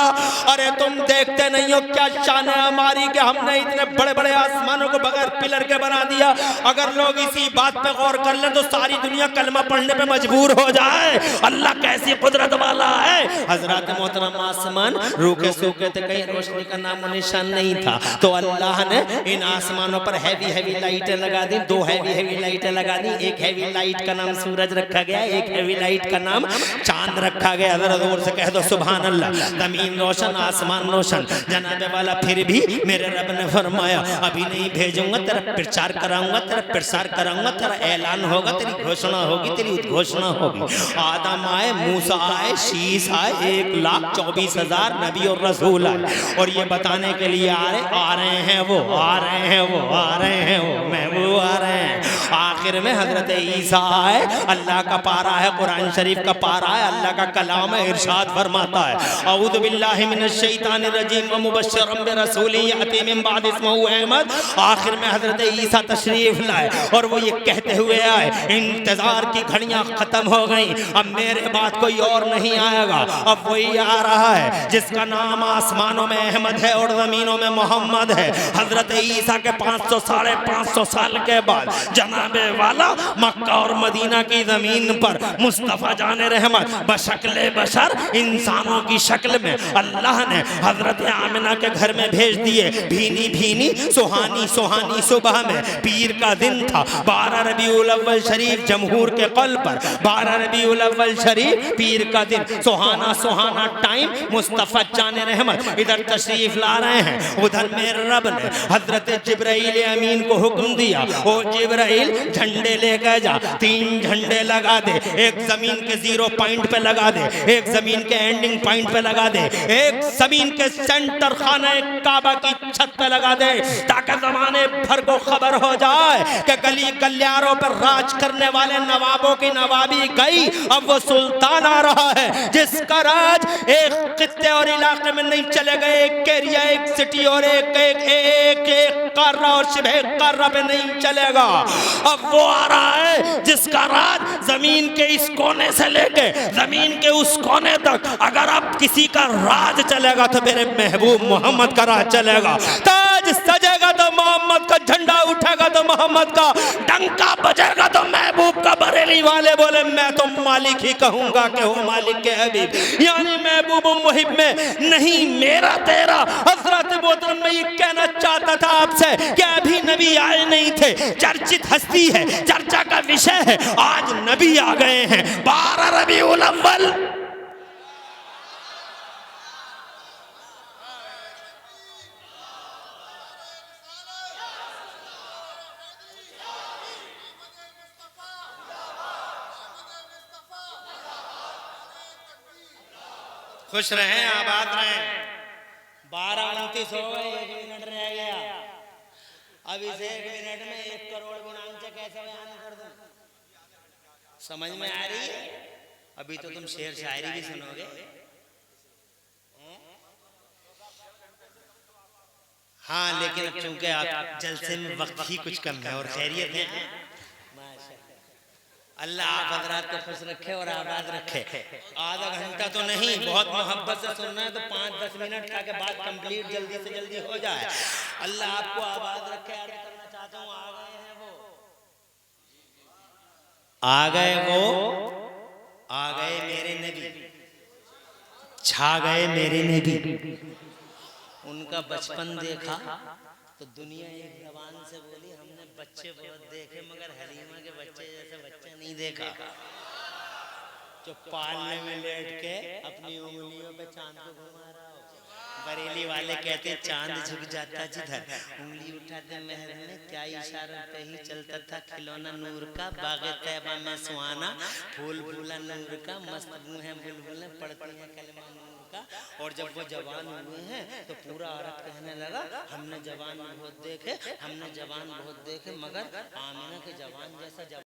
अरे तुम देखते नहीं हो क्या शान है हमारी कि हमने इतने बड़े बड़े आसमानों को बगैर पिलर के बना दिया। अगर लोग इसी बात पे गौर कर ले तो सारी दुनिया कलमा पढ़ने पे मजबूर हो जाए। अल्लाह कैसी कुदरत वाला है। हजरत मोहतरम आसमान रूखे सूखे थे, कहीं रोशनी का नाम निशान नहीं था, तो अल्लाह ने इन आसमानों पर हैवी हैवी लाइटें लगा दी। 2 हैवी हैवी लाइटें लगा दी। एक हैवी लाइट का नाम सूरज रखा गया, एक हैवी लाइट का नाम चांद रखा गया। जरा जोर से कह दो सुभान अल्लाह। जमीन रोशन, आसमान रोशन। जनाबे वाला फिर भी मेरे रब ने फरमाया, अभी नहीं भेजूंगा, तेरा प्रचार कराऊंगा, तेरा प्रसार कराऊंगा, तेरा ऐलान होगा, तेरी घोषणा होगी, तेरी उद्घोषणा होगी। आदम आए, मूसा आए, शीस आए, 1,24,000 नबी और रसूल आए, और ये बताने के लिए आ रहे हैं वो, आ रहे हैं वो, आ रहे हैं वो, महबूब आ रहे हैं। आखिर में हजरत ईसा आए, अल्लाह का पारा है, कुरान शरीफ का पारा है, अल्लाह का कलाम है। इरशाद फरमाता है, औज़ु बिल्लाहि मिनश शैतानिर रजीम व मुबश्शिरन बिरसूलिन याती मिन बाद इस्मुहु अहमद। आखिर में हजरत ईसा तशरीफ लाए और वो ये कहते हुए आए, इंतजार की घड़ियां खत्म हो गई, अब मेरे बाद कोई और नहीं आएगा, अब वही आ रहा है जिसका नाम आसमानों में अहमद है और जमीनों में मोहम्मद है। हजरत ईसा के 500 साढ़े 500 साल के बाद जनाबे वाला मक्का और मदीना की जमीन पर मुस्तफ़ा जाने रहमत बशक्ल बशर इंसानों की शक्ल में अल्लाह ने हजरत आमिना के घर में भेज दिए। भीनी भीनी सुहानी सुहानी सुबह में, पीर का दिन था, 12 रबीउल अव्वल शरीफ जमहूर के कल पर, 12 रबीउल अव्वल शरीफ पीर का दिन, सुहाना सुहाना टाइम। मुस्तफ़ा जाने रहमत इधर तशरीफ ला रहे हैं। उधर मेरे रब ने हजरत जिब्राइल अमीन को हुक्म दिया, ओ जिब्राइल झंडे लेकर जा, 3 झंडे लगा दे, एक जमीन के 0 पॉइंट पे लगा दे, एक जमीन के एंडिंग पॉइंट पे लगा दे, एक जमीन के सेंटर खाने काबा की छत पे लगा दे, ताकि जमाने भर को खबर हो जाए कि गली गलियारों पर राज करने वाले नवाबों की नवाबी गई, अब वो सुल्तान आ रहा है जिसका राज एक खित्ते और इलाके में नहीं चलेगा, एक एरिया, एक सिटी और एक एक एक एक कार्रा और शिबह कार्रा पे नहीं चलेगा। अब वो आ रहा है जिसका राज जमीन के इस कोने से लेके जमीन के उस कोने तक, अगर अब किसी का राज चलेगा तो मेरे महबूब मोहम्मद का राज चलेगा। ताज सजेगा तो मोहम्मद का झंडा उठेगा तो मोहम्मद का डंका बजेगा तो महबूब का। बरेली वाले बोले मैं तो मालिक ही कहूंगा कि हो मालिक के हबीब, यानी महबूब मुहिब में नहीं मेरा तेरा। हजरत मोहतरम मैं ये कहना चाहता था आपसे कि अभी नबी आए नहीं थे, चर्चित हस्ती है, चर्चा का विषय है, आज नबी आ गए हैं। 12 रबीउल अव्वल खुश रहें, आबाद रहें। 12:29 हो गए, 1 मिनट रह गया। अब इस 1 मिनट में 1 करोड़ गुणांक से कैसे बयान कर दूं? समझ में आ रही है? अभी तो तुम शेर शायरी भी सुनोगे। हाँ, लेकिन अब चूंकि आप जलसे में वक्त ही कुछ कम है और खैरियत है, अल्लाह आप हजरात को खुश रखे और आबाद रखे। आधा घंटा तो नहीं, बहुत मोहब्बत से सुनना है तो 5-10 मिनट के बाद कंप्लीट जल्दी से जल्दी हो जाए। अल्लाह आपको आबाद रखे। अर्ज करना चाहता हूँ, आ गए हैं वो, आ गए वो, आ गए मेरे नबी, छा गए मेरे नबी। उनका बचपन देखा तो दुनिया एक जबान से बोली, हमने बच्चे बहुत देखे मगर हलीमा के बच्चे जैसे बच्चे नहीं देखा। जो पालने में लेट के अपनी उंगलियों पे चांद को घुमा रहा हो। बरेली वाले कहते हैं चांद झुक जाता जिधर उंगली उठाते महर में, क्या इशारों पे ही चलता था खिलौना नूर का, बागे तैबा में सुहाना फूल फूला नूर का, मस्त मुँह है बुलबुलें पढ़ती हैं कलमा नूर का। और जब वो जवान हुए हैं तो पूरा औरत कहने लगा हमने जवान बहुत देखे, हमने जवान बहुत देखे, मगर आमिना के जवान जैसा जवान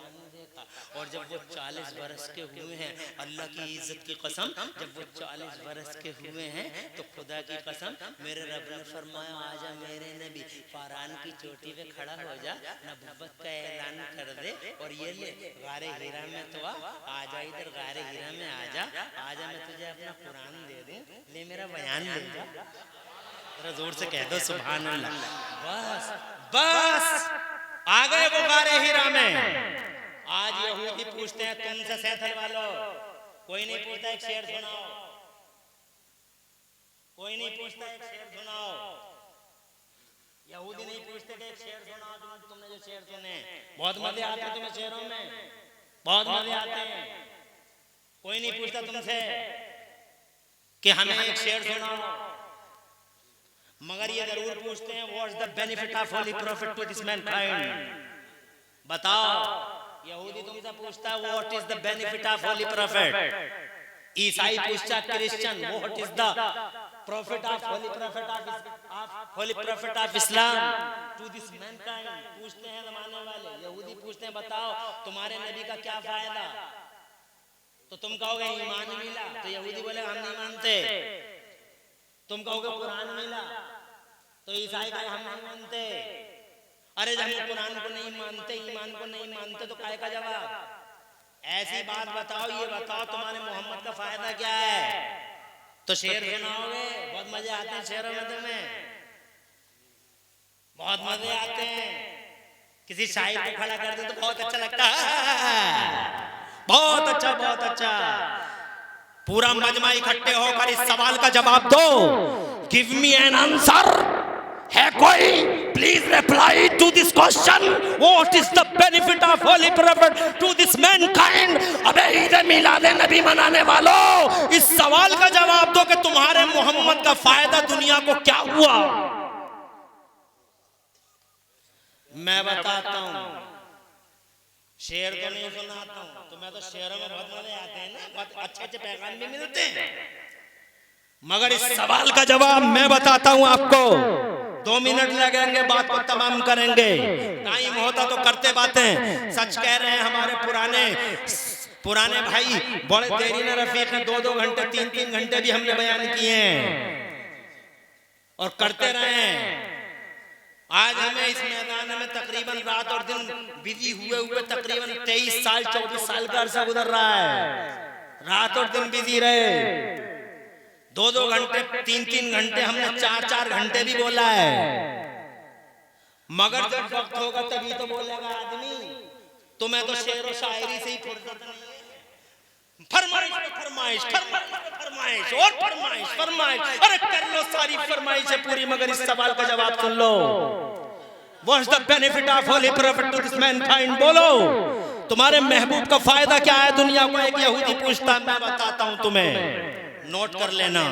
नहीं देखा। और जब वो 40 बरस के हुए हैं, अल्लाह की इज्जत की कसम, जब वो 40 बरस के हुए हैं तो खुदा की कसम मेरे रब ने फरमाया आजा मेरे नबी, फारान की चोटी पे खड़ा हो जा, नबुव्वत का ऐलान कर दे, और ये ले गारे हीरा में तो आजा, इधर गारे हीरा में आजा, आजा मैं तुझे अपना कुरान दे दूं, ले मेरा बयान ले जा। जरा जोर से कह दो सुभान अल्लाह। बस बस आ गए वो गारे हीरा में। आज यहूदी पूछते हैं तुमसे सैथल वालों, कोई नहीं पूछता एक शेर सुनाओ, कोई नहीं पूछता एक शेर सुनाओ। यहूदी नहीं पूछते कि एक शेर सुनाओ, तुमने जो शेर सुने बहुत मजे आते हैं तुम्हें शेरों में, बहुत मजे आते हैं। कोई नहीं पूछता तुमसे कि हमें एक शेर सुनाओ, मगर ये जरूर पूछते हैं what's the benefit of holy prophet to this mankind. बताओ, यहूदी तुमसे पूछता है what is the benefit of holy prophet, ईसाई पूछता Christian what is the profit of holy prophet of Islam to this mankind. पूछते हैं जमाने वाले, यहूदी पूछते हैं बताओ तुम्हारे नबी का क्या फायदा, तो तुम कहोगे ईमान मिला, तो यहूदी बोले हम नहीं मानते। तुम कहोगे कुरान मिला, तो ईसाई कहे हम नहीं मानते। अरे जब हम कुरान को नहीं मानते, ईमान को नहीं मानते, तो काय का जवाब? ऐसी बात बताओ, ये बताओ तुम्हारे मोहम्मद का फायदा क्या है, तो शेर सुनाओगे। बहुत मजे आते हैं शेरों में तुम्हें, बहुत मजे आते हैं। किसी शायर को खड़ा कर दे तो बहुत अच्छा लगता है, बहुत अच्छा, बहुत अच्छा। पूरा मजमा इकट्ठे होकर इस सवाल का जवाब दो। Give me an answer. है कोई? Please reply to this question, what is the benefit of holy prophet to this mankind. अबे ईद मिलाद नबी मनाने वालों, इस सवाल का जवाब दो कि तुम्हारे मोहम्मद का फायदा दुनिया को क्या हुआ। मैं बताता हूं, शेर तो नहीं सुनाता हूं, तो मैं तो शेरों में बहुत मजे आते हैं ना, बहुत अच्छे अच्छे पैगाम भी मिलते हैं, मगर इस सवाल का जवाब मैं बताता हूं आपको। 2 मिनट लगेंगे, बात को तमाम करेंगे, टाइम होता तो करते बातें। सच कह रहे हैं हमारे पुराने भाई, बड़े देरी न रफीक ने 2-2 घंटे 3-3 घंटे भी हमने बयान किए हैं और करते रहे हैं। आज हमें इस मैदान में तकरीबन रात और दिन बिजी हुए तकरीबन 23 साल 24 साल का अरसा गुजर रहा है। रात और दिन बिजी रहे, 2-2 घंटे 3-3 घंटे, हमने 4-4 घंटे भी बोला है, मगर जब वक्त होगा तभी तो बोलेगा आदमी। तुम्हें तो शेर और शायरी से ही फुर्सत नहीं है। फरमाइश फरमाइश फरमाइश और फरमाइश फरमाइश, अरे कर लो सारी फरमाइशें पूरी, मगर इस सवाल का जवाब सुन लो। What's the benefit of holy prophet to this mankind. बोलो तुम्हारे महबूब का फायदा क्या है दुनिया को। एक यहूदी पूछता, मैं बताता हूं तुम्हें, नोट कर लेना।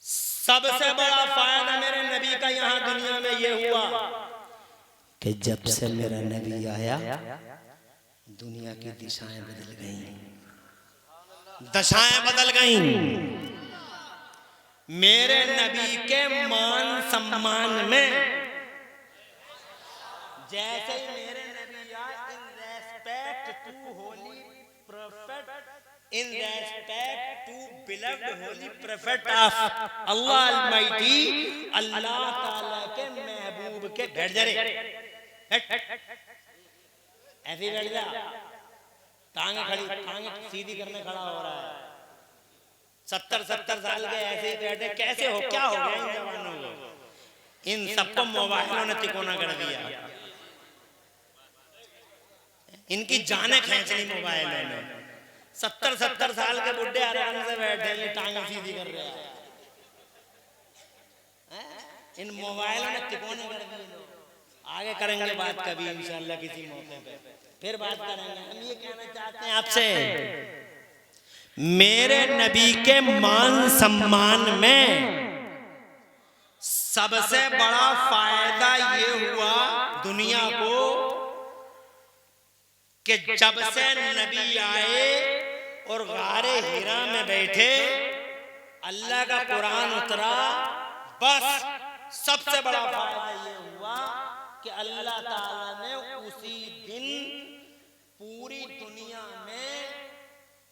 सबसे बड़ा फायदा मेरे नबी का यहाँ दुनिया में ये हुआ कि जब से मेरा नबी आया दुनिया की दिशाएं बदल गईं, दशाएं बदल गईं। मेरे नबी के मान सम्मान में जैसे ही मेरे नबी आए, in respect to holy prophet, in respect to beloved holy prophet of Allah almighty, Allah ताला के महबूब के। बैठ जा रे, ऐसे ही बैठ जा, टांगे खड़ी, टांगे सीधी करने खड़ा हो रहा है। 70-70 साल के ऐसे ही बैठे, कैसे हो, क्या हो गया इन जवानों को? इन सबको मोबाइलों ने तिकोना कर दिया, इनकी जाने खींच ली मोबाइलों ने। 70-70 साल के बुढ़े आराम से बैठे, ये टांगे सीधी कर रहे हैं, इन मोबाइलों ने तिकोने कर दिए। आगे करेंगे बात कभी इंशाअल्लाह किसी मौके पे। फिर बात करेंगे। हम ये कहना चाहते हैं आपसे, मेरे नबी के मान सम्मान में सबसे बड़ा फायदा ये हुआ दुनिया को कि जब से नबी आए और गारे हिरा में बैठे, अल्लाह का कुरान उतरा, बस सबसे बड़ा फायदा ये हुआ कि अल्लाह ताला ने उसी दिन पूरी दुनिया में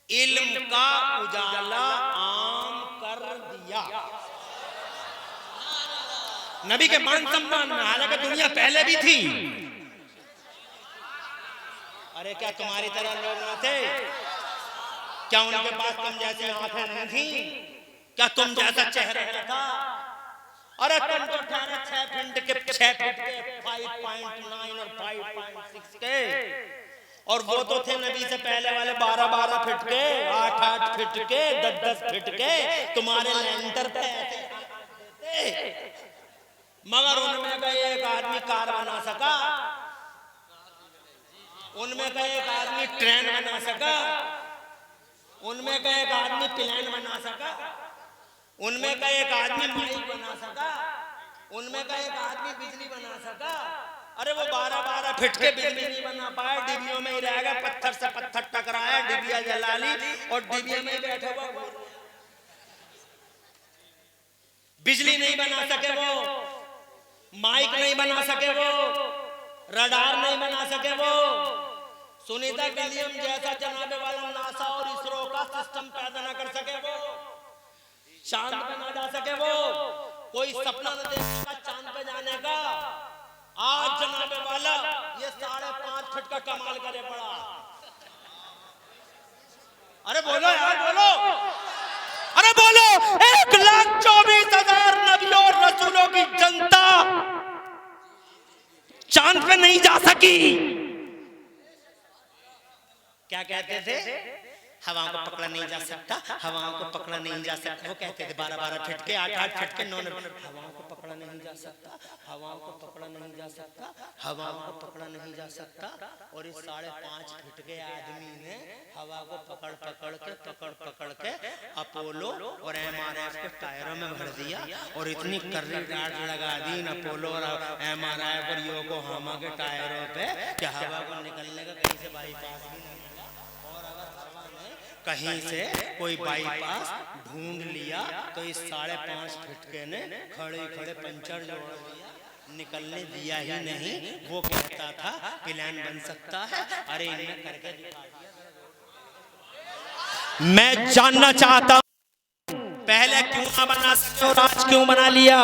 इल्म का उजाला आम कर दिया। नबी के मान सम्मान में, हालांकि दुनिया पहले भी थी। अरे क्या तुम्हारी तरह लोग न थे? क्या उनके पास तुम जैसी आंखें नहीं थी? क्या तुम जैसा चेहरा न था? अरे तुम तो 6 फीट के 5.9 और 5.6 के, और वो तो थे नबी से पहले वाले 12 फीट के, 8 फीट के, 10 फीट के। तुम्हारे लेंटर पे ऐसे, मगर उनमें का एक आदमी कार बना सका, उनमें का एक आदमी ट्रेन बना सका, उनमें का एक आदमी प्लेन बना सका, उनमें का एक आदमी माइक बना सका, उनमें का एक आदमी बिजली बना सका। अरे वो 12 फीट के बिजली नहीं बना पाए, डिबियों में ही रह गए, पत्थर से पत्थर टकराया, डिबिया जला ली और डिबिया में बैठे हुआ। बिजली नहीं बना सके वो, माइक नहीं बना सके वो, रडार नहीं बना सके वो, सुनीता विलियम जैसा जनाबे वाला नासा और इसरो का सिस्टम पैदा न कर सके वो, चांद पे न जा सके वो, कोई सपना न देख सका चांद पे जाने का। आज जनाबे वाला ये 5.5 फीट का कमाल करे पड़ा। अरे बोलो यार, बोलो, अरे बोलो। 1,24,000 नबियों और रसूलों की जनता चांद पे नहीं जा सकी। क्या कहते थे? हवाओं को पकड़ा नहीं जा सकता, हवाओं को पकड़ा नहीं जा सकता। वो कहते थे 12 फीट के, 8 फीट के, 9 हवाओं को पकड़ा नहीं जा सकता, हवाओं को पकड़ा नहीं जा सकता, हवाओं को पकड़ा नहीं जा सकता। और इस 5.5 फीट के आदमी ने हवा को पकड़ के अपोलो और MRF के टायरों में भर दिया और इतनी कर्री गार्ड लगा दी इन अपोलो और MRF और योकोहामा के टायरों पे कि हवा को निकलने का कहीं से बाईपास भी नहीं मिला। और अगर हवा ने कहीं से कोई बाईपास ढूंढ लिया तो इस 5.5 फीट के ने खड़े पंचर जोड़ दिया, निकलने दिया ही नहीं। वो कहता था प्लान बन सकता है, अरे इन्हें करके दिखा दिया। मैं जानना चाहता हूं पहले क्यों ना बना सके और आज क्यों बना लिया?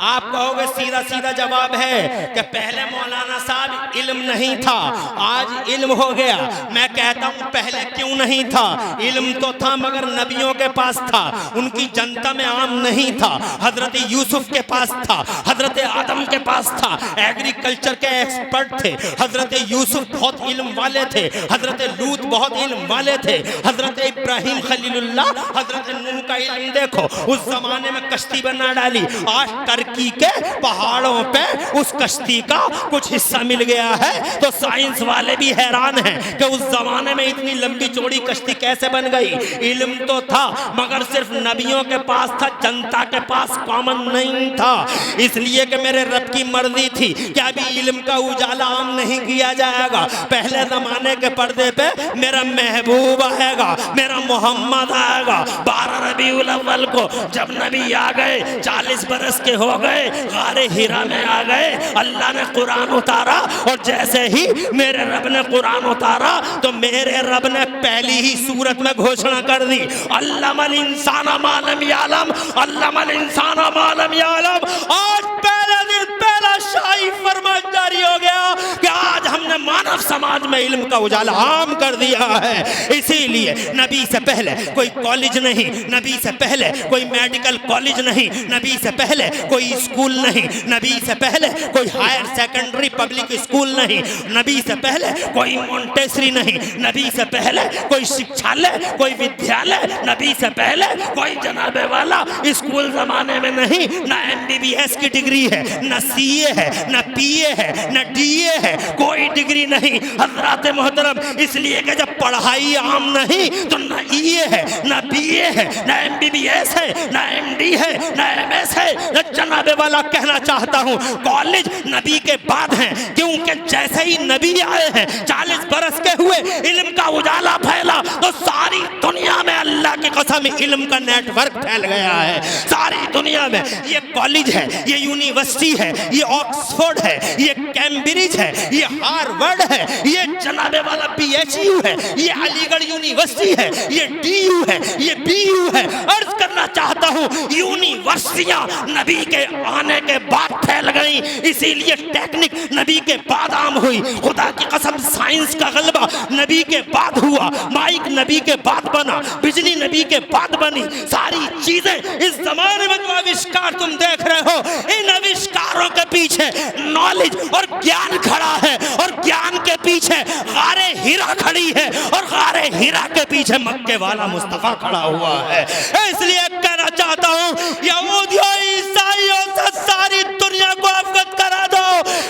आप कहोगे सीधा जवाब है कि पहले मौलाना साहब इल्म नहीं था, आज इल्म हो गया। मैं कहता हूं पहले क्यों नहीं था? इल्म तो था मगर नबियों के पास था, उनकी जनता में आम नहीं था। हजरत यूसुफ के पास था, हजरत आदम के पास था, एग्रीकल्चर के एक्सपर्ट थे। हजरत यूसुफ बहुत इल्म वाले थे, हजरत लूत बहुत इल्म वाले थे, हजरत इब्राहिम खलीलुल्लाह, हजरत नूह का इल्म देखो। उस जमाने में कश्ती बना डाली, आज टर्की के पहाड़ों पे उस कश्ती का कुछ हिस्सा मिल गया है। तो साइंस वाले भी हैरान हैं कि उस जमाने में इतनी लंबी चौड़ी कश्ती कैसे बन गई। इल्म तो था मगर सिर्फ नबियों के पास था, जनता के पास कॉमन नहीं था। इसलिए कि मेरे रब की मर्जी थी कि अभी इल्म का उजाला आम नहीं किया जाएगा। पहले जमाने के पर्दे पे मेरा महबूब आएगा, मेरा मोहम्मद आएगा। 12 रबीउल अव्वल को जब नबी आ गए, 40 बरस के हो गए, गारे हिरा में आ गए, अल्लाह ने कुरान उतारा। और जैसे ही मेरे रब ने कुरान उतारा तो मेरे रब ने पहली ही सूरत में घोषणा कर दी, अल्लामल इंसाना मा लम यालम, अल्लामल इंसाना मा लम यालम। आज पहले दिन पहला शाही फरमान जारी हो गया कि आज हमने मानव समाज में इल्म का उजाला आम कर दिया है। इसीलिए नबी से पहले कोई कॉलेज नहीं, नबी से पहले कोई मेडिकल कॉलेज नहीं, नबी से पहले कोई स्कूल नहीं, नबी से पहले कोई हायर सेकेंडरी पब्लिक स्कूल नहीं, नबी से पहले कोई मॉन्टेसरी नहीं, नबी से पहले कोई शिक्षालय, कोई विद्यालय, नबी से पहले कोई जनाबे वाला स्कूल जमाने में नहीं। ना MBBS की डिग्री है, न CA है, न PA है, न DA है, कोई डिग्री नहीं। नहीं हजरात मोहतरम, इसलिए कि जब पढ़ाई आम नहीं तो न EA है, न BA है, न MBBS है, न MD है, न MS है। जनाबे वाला कहना चाहता हूँ कॉलेज नबी के बाद हैं, क्योंकि जैसे ही नबी आए हैं 40 बरस के हुए इल्म का उजाला फैला तो सारी दुनिया में अल्लाह की कसम इल्म का नेटवर्क फैल गया है। सारी दुनिया में ये कॉलेज है, ये यूनिवर्सिटी है, ये ऑक्सफोर्ड है, ये कैम्ब्रिज है, ये हार्वर्ड है, ये जनाबे वाला PHU है, ये अलीगढ़ यूनिवर्सिटी है, ये DU है, ये BU है। अर्ज करना चाहता हूँ यूनिवर्सिटियां नबी के आने के बाद फैल गई, इसीलिए टेक्निक नबी के बाद आम हुई। खुदा की कसम साइंस का गलबा नबी के बाद हुआ, माइक नबी के बाद बना, बिजली नबी के बाद बनी। सारी चीजें इस जमाने में जो आविष्कार तुम देख रहे हो, इन आविष्कारों के पीछे नॉलेज और ज्ञान खड़ा है, और ज्ञान के पीछे गारे हीरा खड़ी है, और गारे हीरा के पीछे मक्के वाला मुस्तफा खड़ा हुआ है। इसलिए कहना चाहता हूँ यहूदियों ईसाइयों से सारी दुनिया को अवगत करा दो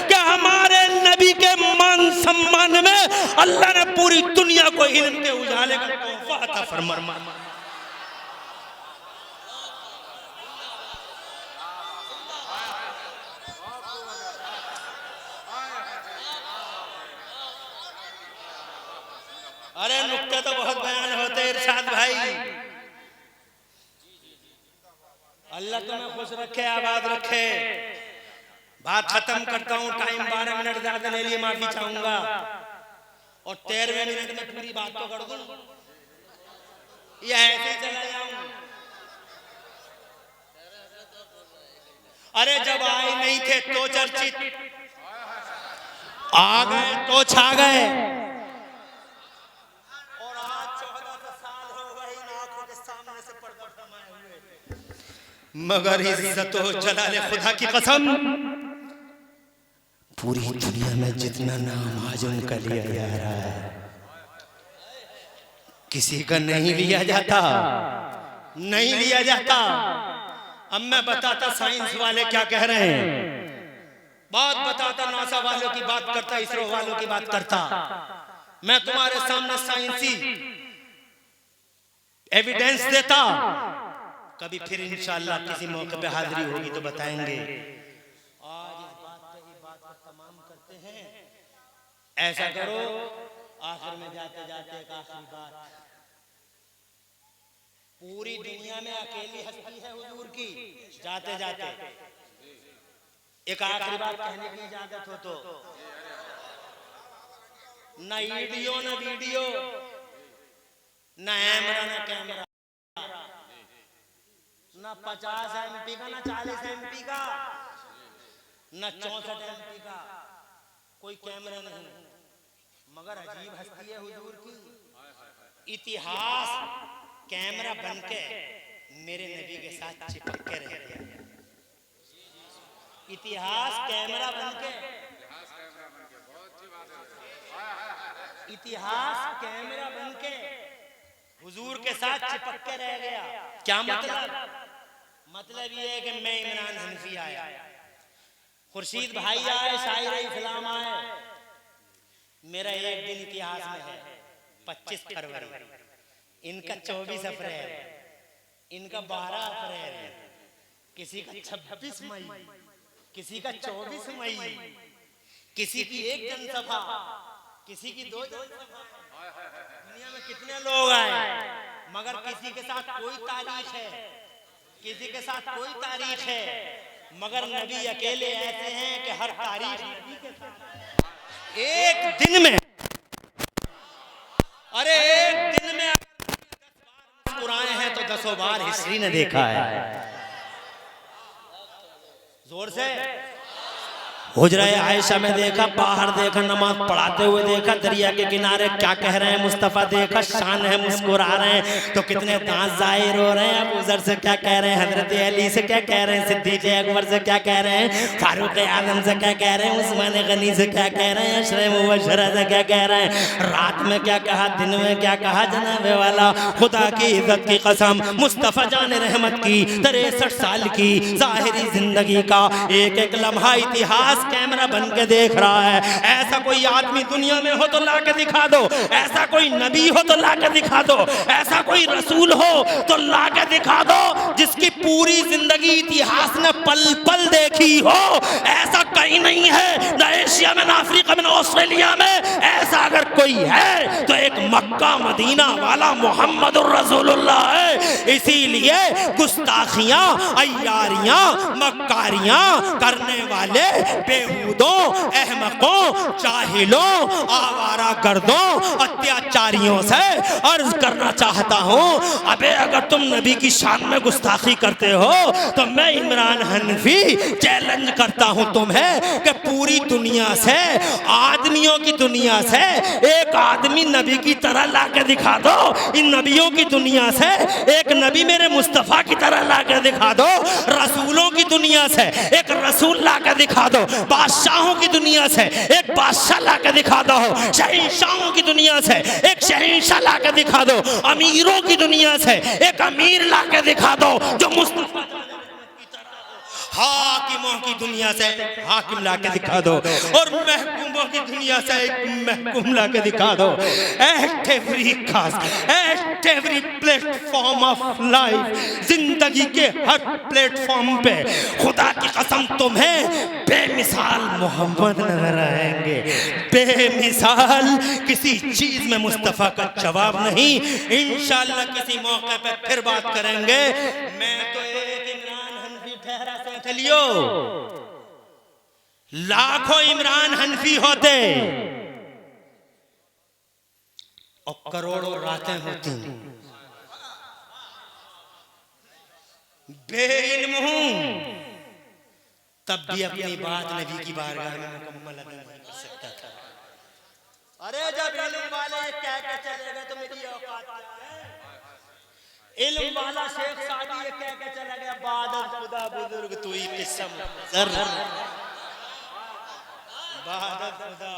कि हमारे नबी के मान सम्मान में अल्लाह ने पूरी दुनिया को इल्म के उजाले का तोहफा अता फरमाया। अरे नुक्ते तो बहुत बयान होते इरशाद भाई। अल्लाह तुम्हें खुश रखे, आबाद रखे। बात खत्म करता हूँ, टाइम 12 मिनट ज्यादा ले लिए माफी चाहूंगा, और 13वें मिनट में पूरी बात तो कर दूं, ये ऐसे चला जाऊं। अरे जब आए नहीं थे तो चर्चित, आ गए तो छा गए, और आज 14 साल हो गए इन आंखों के सामने से पर्दा फरमाए हुए, मगर इज्जत व जलाल खुदा की कसम पूरी दुनिया में जितना नाम आज उनका लिया जा रहा है किसी का नहीं लिया जाता, नहीं लिया जाता। अब मैं बताता साइंस वाले क्या कह रहे हैं, बात बताता, नासा वालों की बात करता, इसरो वालों की बात करता। मैं तुम्हारे सामने साइंसी एविडेंस देता, कभी फिर इंशाअल्लाह किसी मौके पे हाजिरी होगी तो बताएंगे। आज इस बात पे ही बात को तमाम करते हैं। ऐसा करो, आखिर में जाते जाते एक आखिरी बात, पूरी दुनिया में अकेली हस्ती है हुजूर की, जाते जाते एक आखिरी बात कहने की इजाजत हो तो, न वीडियो न वीडियो, न कैमरा न कैमरा, न 50 MP का, न 40 MP का, न 64 MP का, कोई कैमरा नहीं, मगर अजीब हस्ती है हुजूर की। इतिहास कैमरा बनके मेरे नबी के साथ चिपक के रह गया। इतिहास कैमरा बनके, इतिहास कैमरा बनके हुजूर के साथ चिपक के रह गया। क्या मतलब? मतलब ये है कि मैं इमरान हनफी आया, खुर्शीद भाई आए, शायर इस्लाम आए, मेरा एक दिन इतिहास में है 25 फरवरी, इनका 24 अप्रैल, इनका 12 अप्रैल, किसी का 26 मई, किसी का 24 मई, किसी की एक जनसभा, किसी की 2 जनसभा। दुनिया में कितने लोग आए, मगर किसी के साथ कोई तारीख है, किसी के साथ कोई तारीख है, मगर नबी अकेले ऐसे हैं कि हर तारीख नबी के साथ एक दिन में, अरे एक दिन में 10 बार मुस्कुराए हैं तो 10 बार हिस्ट्री ने देखा है। जोर से हुजरा आयशा में देखा, बाहर देखा, नमाज पढ़ाते हुए देखा, दरिया के किनारे क्या कह रहे हैं मुस्तफ़ा देखा, शान है मुस्कुरा रहे हैं तो कितने दांत जाहिर हो रहे हैं। अबू ज़र से क्या कह रहे हैं, हजरत अली से क्या कह रहे हैं, सिद्दीक़ अकबर से क्या कह रहे हैं, फारूक आज़म से क्या कह रहे हैं, उस्मान गनी से क्या कह रहे हैं, अशरे मुबशरा से क्या कह रहे हैं, रात में क्या कहा, दिन में क्या कहा। जनाबे वाला खुदा की इज्जत की कसम, मुस्तफ़ा जान रहमत की 63 साल की ज़ाहिरी जिंदगी का एक एक लम्हा इतिहास इतिहास कैमरा बन के देख रहा है। ऐसा कोई आदमी दुनिया में हो तो ला के दिखा दो, ऐसा कोई नबी हो तो ला के दिखा दो, ऐसा कोई रसूल हो तो ला के दिखा दो जिसकी पूरी जिंदगी इतिहास ने पल पल देखी हो। ऐसा कहीं नहीं है, न एशिया में, न अफ्रीका में, न ऑस्ट्रेलिया में। ऐसा अगर कोई है तो एक मक्का मदीना वाला मोहम्मद रसूलुल्लाह है। इसीलिए गुस्ताखियां, अय्यारियां, मक्कारियां करने वाले बेहूदों, अहमकों, जाहिलों, आवारा गर्दों, अत्याचारियों से अर्ज करना चाहता हूं, अबे अगर तुम नबी की शान में गुस्ताखी करते हो तो मैं इमरान हनफी चैलेंज करता हूं तुम्हें कि पूरी दुनिया से, आदमियों की दुनिया से एक आदमी नबी की तरह ला के दिखा दो। इन नबियों की दुनिया से एक नबी मेरे मुस्तफा की तरह ला के दिखा दो। रसूलों की दुनिया से एक रसूल ला के दिखा दो। बादशाहों की दुनिया से एक बादशाह ला के दिखा दो। शहंशाहों की दुनिया से एक शहंशाह ला के दिखा दो। अमीरों की दुनिया से एक अमीर ला के दिखा दो जो मुस्तफा। हाकिमों की दुनिया से हाकिम ला के दिखा दो और महकूमों की दुनिया से एक महकूम ला के दिखा दो। At every cost, at every platform of life, जिंदगी के हर प्लेटफॉर्म पे खुदा की कसम तुम्हें बेमिसाल मोहम्मद नजर आएंगे। बेमिसाल, किसी चीज में मुस्तफा का जवाब नहीं। इंशाअल्लाह किसी मौके पे फिर बात करेंगे। मैं तो एक इमरान हनफी ठहरा लियो, लाखों इमरान हनफी होते और करोड़ों रातें होती। बेइल्म हूं तब भी अपनी बात नबी की बारगाह में मुकम्मल अदा नहीं कर सकता था। अरे जब इल्म वाले कह के चले गए तो मेरी औकात क्या है? इल्म वाला शेख सादी ये कह के चला गया, बाद खुदा बुजुर्ग तू ही किस्म जर, बाद खुदा।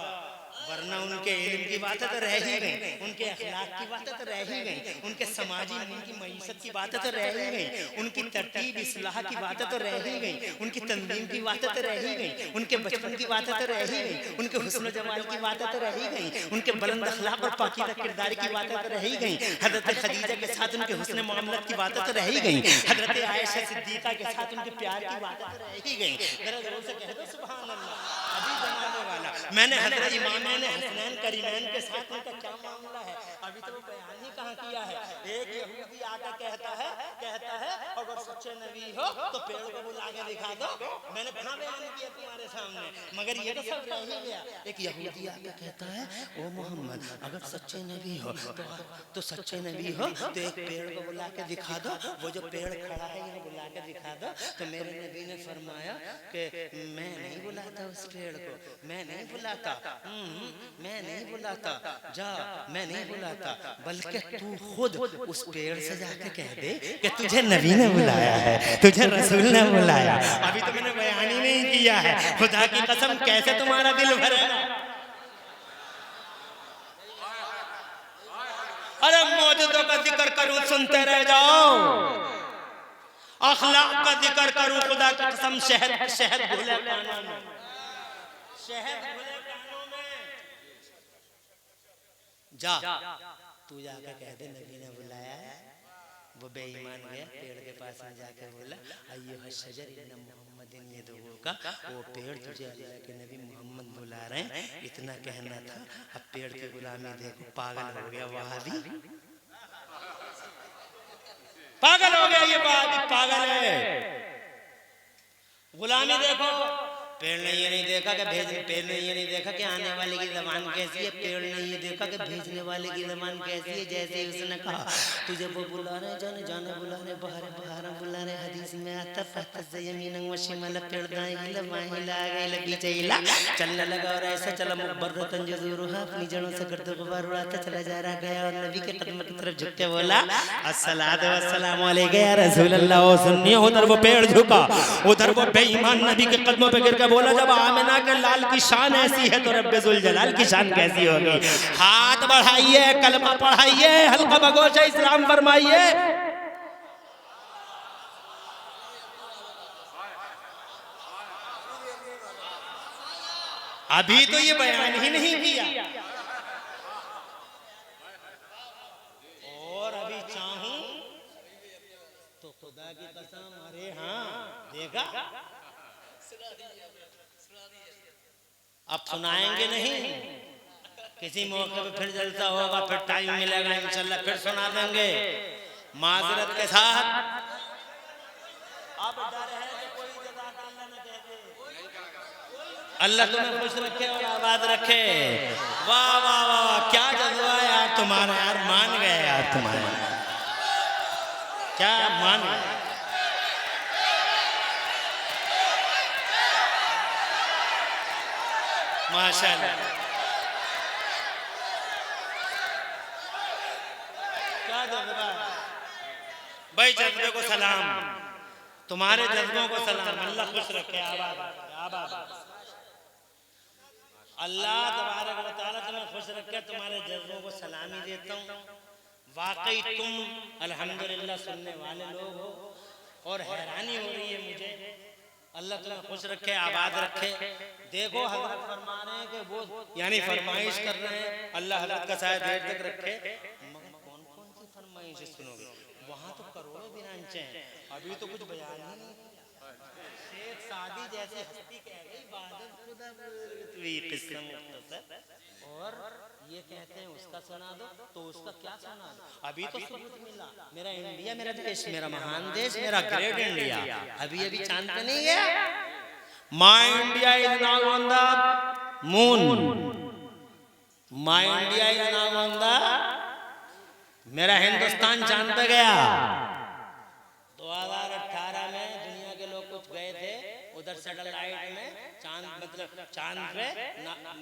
वरना उनके इल्म की बातें तो रह ही गई, उनके अखलाक की बातें तो रह ही गई, उनके समाजी, उनकी मईशत की बातें तो रह ही गई, उनकी तरतीब इस्लाह की बातें तो रह ही गई, उनकी तंजीम की बातें तो रह ही गई, उनके बचपन की बातें तो रह ही गई, उनके हुस्न जमाल की बातें तो रह ही गई, उनके बुलंद अखलाक और पाकीज़ा किरदार की बातें तो रह ही गई, हजरत खदीजा के साथ उनके हुस्न मामलत की बातें तो रह ही गई, हजरत आयशा सिद्दीका के साथ उनके प्यार की बातें तो रह ही गई। जरा जोर से कह दो सुभान अल्लाह। अभी जमाने वाला मैंने हजरत इमाम हसनैन करीमैन के साथ उनका क्या मामला है अभी तो वो बयान ही कहाँ किया है। एक यहूदी आकर कहता है अगर सच्चे नबी हो तो पेड़ को बुला के दिखा दो। मैंने कहाँ बयान किया तुम्हारे सामने, मगर ये तो सब रह ही गया। एक यहूदी आकर कहता है ओ मोहम्मद अगर सच्चे नबी हो तो सच्चे नबी हो तो एक पेड़ को बुला के दिखा दो। वो जो पेड़ खड़ा है ये बुला के दिखा दो। तो मेरे नबी ने फरमाया कि मैं नहीं बुलाता उस पेड़ को, मैं नहीं बुलाता, मैं नहीं बुलाता, जा मैं नहीं बुलाता, बल्कि तू खुद उस पेड़ से जाके कह दे कि तुझे नबी ने बुलाया है, तुझे रसूल ने बुलाया। अभी तो मैंने बयान ही नहीं किया है। खुदा की कसम कैसे तुम्हारा दिल भरेगा। अरे मौजूदों का जिक्र करूं सुनते रह जाओ, अखलाक का जिक्र करूं खुदा की कसम शहद शहद घुले कानों में, शहद घुले कानों में। जा तू जाकर कह दे नबी ने बुलाया है। वो बेईमान गया पेड़ के पास में जाकर बोला अय्युहा शजर इन्ना मुहम्मदिन यदऊका, वो पेड़ तुझे अल्लाह के नबी मोहम्मद बुला रहे हैं। इतना कहना था। अब पेड़ की गुलामी देखो, पागल हो गया वहाबी, पागल हो गया ये वहाबी, पागल है। गुलामी देखो, पेड़ ने ये नहीं देखा कि पेड़ ने ये नहीं देखा कि आने वाले की ज़बान कैसी है, पेड़ ने ये देखा कि भेजने वाले की ज़बान कैसी है। जैसे उसने कहा तुझे वो बुला रहे, जाने जाने बुला रहे, बाहर बाहर बुला रहे। हदीस में आता फतज़ यमीन व शिमाल, पेड़ दाएं हिला बाएं हिला आगे हिला पीछे हिला, चलने लगा और ऐसा चला मुबर्रतन जज़ूरुहा, अपनी जड़ों से गर्द गुबार उड़ाता चला जा रहा। गया और नबी के कदम की तरफ झुक के बोला अस्सलातु वस्सलामु अलैका या रसूल अल्लाह। ओ सुन्नी, उधर वो पेड़ झुका, उधर वो बेईमान नबी के कदमों पे गिर के बोला जब आमिना के लाल की शान ऐसी है तो रब्बे जुल जलाल की शान कैसी होगी। हाथ बढ़ाइए, कलमा पढ़ाइए, हल्का बगोशा इस्लाम फरमाइए। अभी तो ये बयान ही नहीं किया, और अभी चाहूं तो खुदा की कसम, अरे हाँ देखा, अब सुनाएंगे नहीं, किसी मौके पे फिर जलसा होगा, फिर टाइम मिलेगा इंशाल्लाह फिर सुना देंगे माजरत के साथ। अब डर है कि कोई जज़ाक अल्लाह न कह दे। अल्लाह तुम्हें खुश रखे और आबाद रखे। वाह वाह वाह, क्या जज्बा है यार तुम्हारा, यार मान गए यार तुम्हारे, क्या मान गए। माशाअल्लाह, क्या जज्बा भाई, जज्बे को सलाम, तुम्हारे जज्बों को सलाम, अल्लाह खुश रखे, आबाद आबाद। अल्लाह तबारक व तआला तुम्हें खुश रखे, तुम्हारे जज्बों को सलामी देता हूँ। वाकई तुम अल्हम्दुलिल्लाह सुनने वाले लोग हो, और हैरानी हो रही है मुझे। अल्लाह तुम्हें खुश रखे, आबाद रखे। देखो हजरत फरमा रहे हैं कि वो यानी फरमाइश कर रहे हैं, अल्लाह हजरत का शायद देर तक रखे, मगर कौन कौन सी फरमाइश सुनोगे, वहां तो करोड़ों दिनांचे हैं, अभी तो कुछ बयान ही नहीं। शेख सादी जैसी हस्ती कह गई और ये कहते हैं उसका सुना दो, तो उसका क्या सुना दो। अभी तो सबूत मिला, मेरा इंडिया, मेरा देश, मेरा महान देश, मेरा ग्रेट इंडिया अभी अभी चांद पे नहीं गया। My India is now on the moon, my India is now on the, मेरा हिंदुस्तान चांद पे गया। 2018 में दुनिया के लोग कुछ गए थे उधर सैटेलाइट में, चांद मतलब चांद पे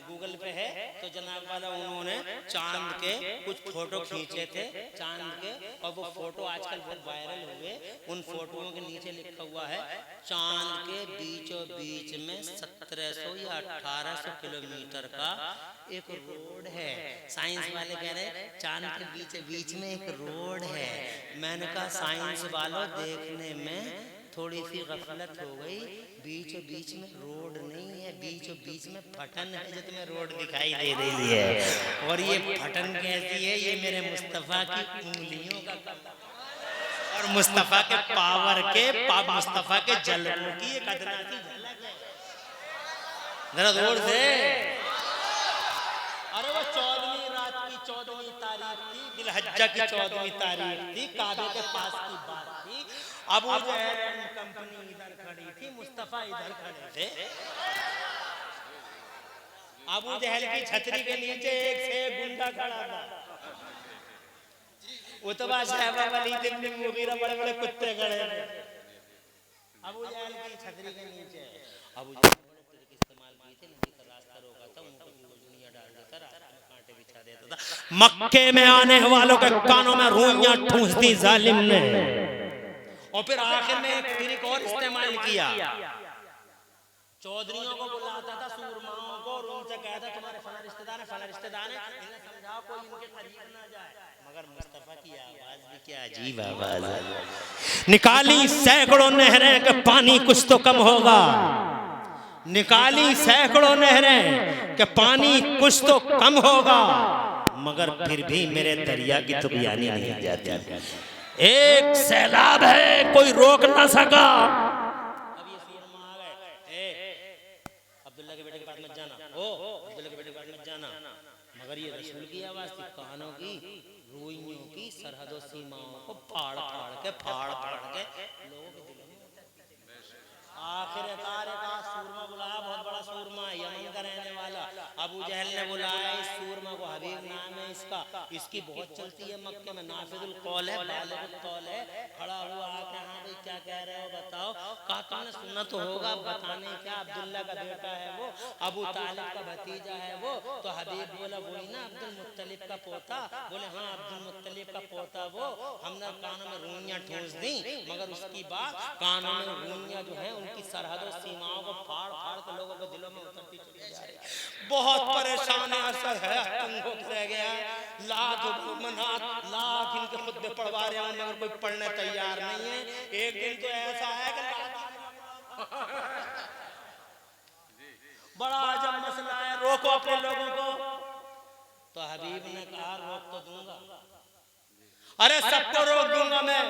गूगल पे है, तो जनाब वाला उन्होंने चांद के कुछ फोटो खींचे थे चांद के, और वो फोटो आजकल बहुत वायरल हुए। उन फोटोओं के नीचे लिखा हुआ है चांद के बीचों बीच में 1700 या 1800 किलोमीटर का एक रोड है। साइंस वाले कह रहे हैं चांद के बीच में एक रोड है। मैंने कहा साइंस वालों देखने में थोड़ी सी गफलत हो गई, बीचों बीच में रोड नहीं है, बीचों बीच में फटन है जो तुम्हें रोड दिखाई दे रही है। और ये फटन कैसी है, ये मेरे मुस्तफा की उंगलियों का और मुस्तफा के पावर के मुस्तफा के जलवों की एक अदनासी झलक है। जरा जोर से, अरे वो 14वीं रात की 14वीं तारीख थी, दिलहज्जा की 14वीं तारीख थी, काबे के पास की बात थी। अबू जहल कंपनी इधर खड़ी थी, मुस्तफा इधर खड़े थे। अबू जहल की छतरी के नीचे एक से गुंडा खड़ा था, उतबा साहबा वलीद इब्न मुगीरा बड़े बड़े कुत्ते खड़े थे अबू जहल की छतरी के नीचे। अबू जहल बड़े तरीके इस्तेमाल किए थे, नबी का रास्ता रोका था, उनको दुनिया डाल देता, रास्ते में कांटे बिछा देता था। मक्के में आने वालों के कानों में रूइयां ठूंस दी जालिम ने, और फिर आखिर में एक ट्रिक और इस्तेमाल किया। चौधरियों को बुलाता था, सूरमाओं को, और उनसे कहता तुम्हारे फला रिश्तेदार है, फला रिश्तेदार है, इन्हें समझाओ कोई इनके करीब ना जाए। मगर मुस्तफा की आवाज भी क्या अजीब आवाज है। निकाली सैकड़ों नहरें के पानी कुछ तो कम होगा, निकाली सैकड़ों नहरें के पानी कुछ तो कम होगा, मगर फिर भी मेरे दरिया की तो बयानी नहीं जाती। एक सैलाब है, कोई रोक ना सका। अब ये सूरमा आ गए, अब्दुल्ला के बेटे के पास मत जाना, ओ अब्दुल्ला के बेटे के पास मत जाना। मगर ये रसूल की आवाज थी, कानों की रूइयों की सरहदों सीमाओं को फाड़ फाड़ के लोगों के दिलों में। आखिरकार एक सूरमा बुलाया, बहुत बड़ा सूरमा, यमन का रहने वाला। अबू जहल ने बुलाया इस सूरमा को, हबीब नाम है इसका, इसकी बहुत चलती है मक्के में, नाफिजुल कौल है, बालिगुल कौल है। खड़ा हुआ आके, हाँ भाई क्या कह रहे हो बताओ। कहा तुमने सुनना तो होगा, बताने क्या, अब्दुल्ला का बेटा है वो, अबू तालिब का भतीजा है वो। तो हबीब बोला वही ना अब्दुल मुत्तलिब का पोता। बोले हाँ अब्दुल मुत्तलिब का पोता वो। हमने कानों में रूइयां ठूंस दी, मगर उसकी बात कानों में रूइयां जो है उनकी सरहदों सीमाओं को फाड़ फाड़ के लोगों के दिलों में उतरती चली जा रही है। बहुत परेशान असर है, रह गया। लाख इनके खुतबे पढ़वा रहे हैं, मगर कोई पढ़ने तैयार नहीं है। एक दिन तो ऐसा है कि बड़ा जब मसला है रोको अपने लोगों को, तो हबीब ने कहा रोक तो दूंगा, अरे सबको रोक दूंगा मैं,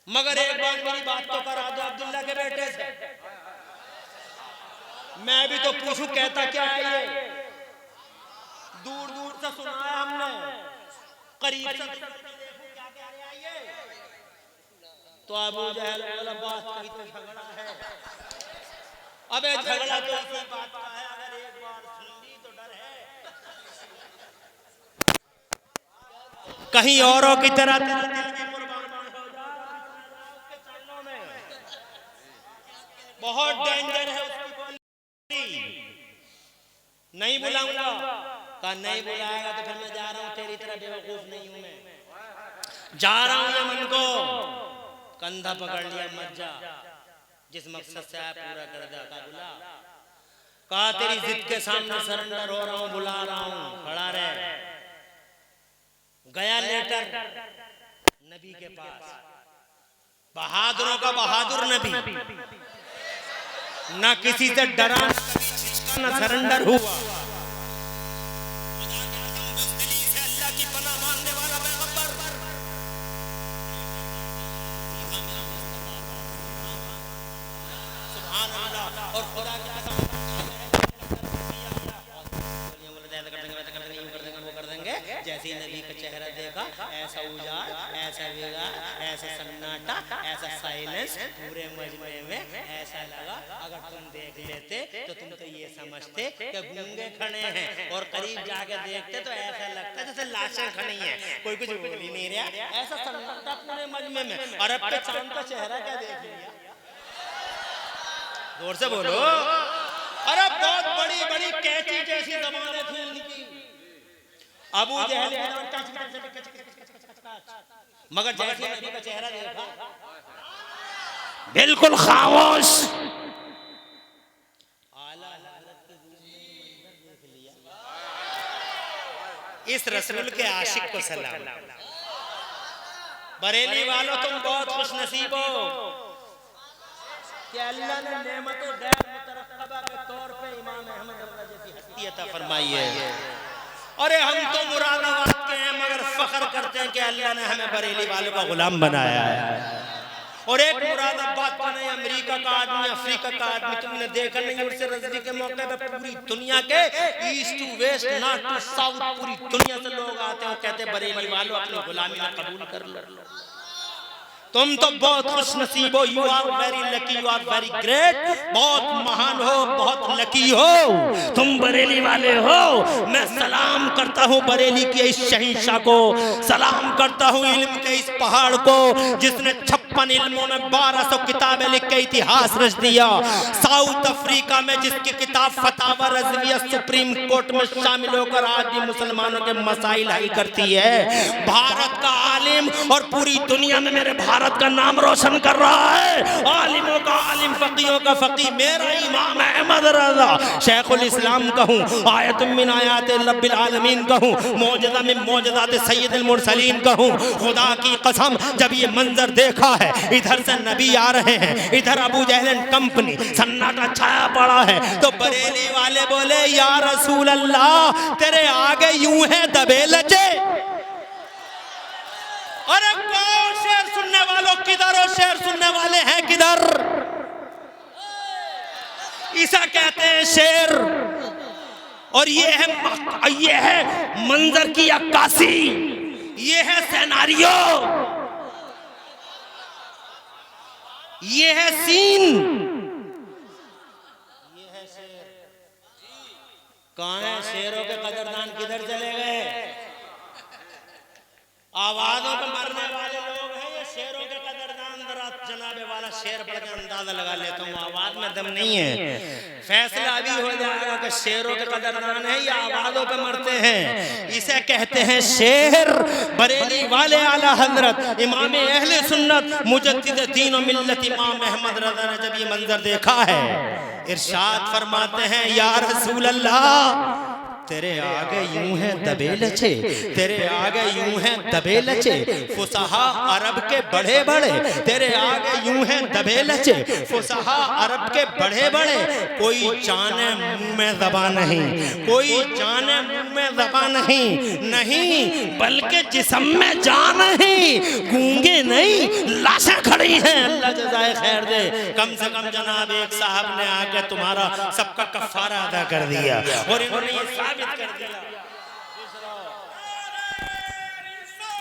मगर एक बार मेरी बात तो करा दो अब्दुल्ला के बेटे से, मैं भी तो पूछूं कहता क्या है ये। दूर दूर से सुना है हमने, करीब से देखूं क्या कह रहा है ये। तो अबू जहल बोला बात कही तो झगड़ा है, अबे झगड़ा तो ऐसी बात का है, अगर एक बार सुन ली तो डर है कहीं औरों की तरह तेरा दिल भी कुर्बान हो जाए चरणों में, बहुत डेंजर है उसकी बोली। नहीं बुलाऊंगा, कहा नहीं बुलाएगा तो फिर मैं जा रहा हूं, तेरी तरह बेवकूफ नहीं हूं मैं, जा रहा हूं यमन को। कंधा पकड़ लिया, मत जा, जिस मकसद से आया पूरा कर दे। कहा बुला, कहा तेरी जिद के सामने सरेंडर हो रहा हूं, बुला रहा हूं, खड़ा रहे। गया लेटर नबी के पास, बहादुरों का बहादुर नबी, ना किसी से डरा ना सरेंडर हुआ, अल्लाह की पनाह मांगने वाला पैगंबर, सुभान अल्लाह। और खुदा की कसम जैसे ही नबी का चेहरा देखा, ऐसा उजाड़, ऐसा बिगाड़, ऐसा सन्नाटा, ऐसा साइलेंस पूरे मजमे में, ऐसा लगा अगर तुम देख लेते तो तुम तो ये समझते कि गूंगे खड़े हैं, और करीब जाके देखते तो ऐसा लगता जैसे लाशें खड़ी हैं, कोई कुछ बोल ही नहीं रहा, ऐसा सन्नाटा पूरे मजमे में। और अब के चांद का चेहरा क्या देख लिया, जोर से बोलो। अरे बहुत बड़ी बड़ी कैची जैसी जबानें थी इनकी, अबू जहल मगर जैसे नबी का चेहरा देखा बिल्कुल खामोश। आला हज़रत के मंजर देख लिया, इस रसूल के आशिक को सलाम। बरेली वालों तुम बहुत खुशनसीब हो कि अल्लाह ने नेमत गैर मुतरक्कबा के तौर पे इमाम अहमद रज़ा जैसी हस्ती अता फरमाई है। अरे हम तो मुरादाबाद के हैं, मगर फख्र करते हैं कि अल्लाह ने हमें बरेली वालों का गुलाम बनाया है। और एक मुरादाबाद का नहीं, अमेरिका का आदमी, अफ्रीका का आदमी, तुमने देखा नहीं उर्स रज़वी के मौके पे पूरी दुनिया के east to west, north to south, पूरी दुनिया से लोग आते हैं, कहते हैं बरेली वालों अपनी गुलामी में कबूल कर लो। तुम तो बहुत खुशनसीब हो, you are very lucky, you are very great, बहुत महान हो, बहुत लकी हो, तुम बरेली वाले हो। मैं सलाम करता हूँ बरेली के इस शहींशाह को, सलाम करता हूँ इल्म के इस पहाड़ को, जिसने 56 इल्मों में 1200 किताबें लिख के इतिहास रच दिया। साउथ अफ्रीका में जिसकी किताब फतावा रज़विया सुप्रीम कोर्ट में शामिल होकर आज भी मुसलमानों के मसाइल हल करती है। भारत का आलिम और पूरी दुनिया में मेरे भारत का नाम रोशन कर रहा है। आलिमों का आलिम, फकीहों का फकीह मेरा इमाम अहमद रज़ा शेखुल इस्लाम कहूँ, आयत मिन आयात रब्बिल आलमीन कहूँ, मौजज़ा मिन मौजज़ात सय्यदुल मुरसलीन कहूँ। खुदा की कसम जब ये मंजर देखा है, इधर से नबी आ रहे हैं, इधर अबू जहल कंपनी, सन्नाटा छाया पड़ा है, तो बरेली वाले बोले या रसूल अल्लाह तेरे आगे यूं है दबे लचे। अरे कौन शेर सुनने वालों किधर हो, शेर सुनने वाले हैं किधर? ईसा कहते हैं शेर, और ये है मंजर की अक्कासी, ये है सिनेरियो, ये है सीन, ये है शेर। कहाँ है शेरों के कदरदान, किधर चले गए? आवाजों पे मरने वाले लोग हैं, ये शेरों के कदरदान। जरा जनाबे वाला शेर पढ़ के अंदाजा लगा लेता हूँ, आवाज में दम नहीं है। फैसला अभी हो जाएगा कि शेरों के कदरदान है या आवाजों पे मरते हैं। इसे कहते हैं शेर। बरेली वाले आला हजरत इमाम अहले सुन्नत मुजद्दिद दीन और मिल्लत इमाम अहमद रज़ा ने जब ये मंजर देखा है, इरशाद फरमाते हैं या रसूल अल्लाह तेरे आगे यूं है दबे लचे, तेरे आगे यूं है दबे लचे, फुसहा अरब के बड़े बड़े, तेरे आगे यूं है दबे लचे, फुसहा अरब के बड़े बड़े, कोई जाने मुंह में ज़बान नहीं, कोई जाने मुंह में ज़बान नहीं, नहीं बल्कि जिस्म में जान नहीं, गूंगे नहीं लाशें खड़ी हैं। अल्लाह जज़ाए खैर दे। कम से कम जनाब एक साहब ने आके तुम्हारा सबका कफ़ारा अदा कर दिया और इन्होंने ये साबित कर दिया।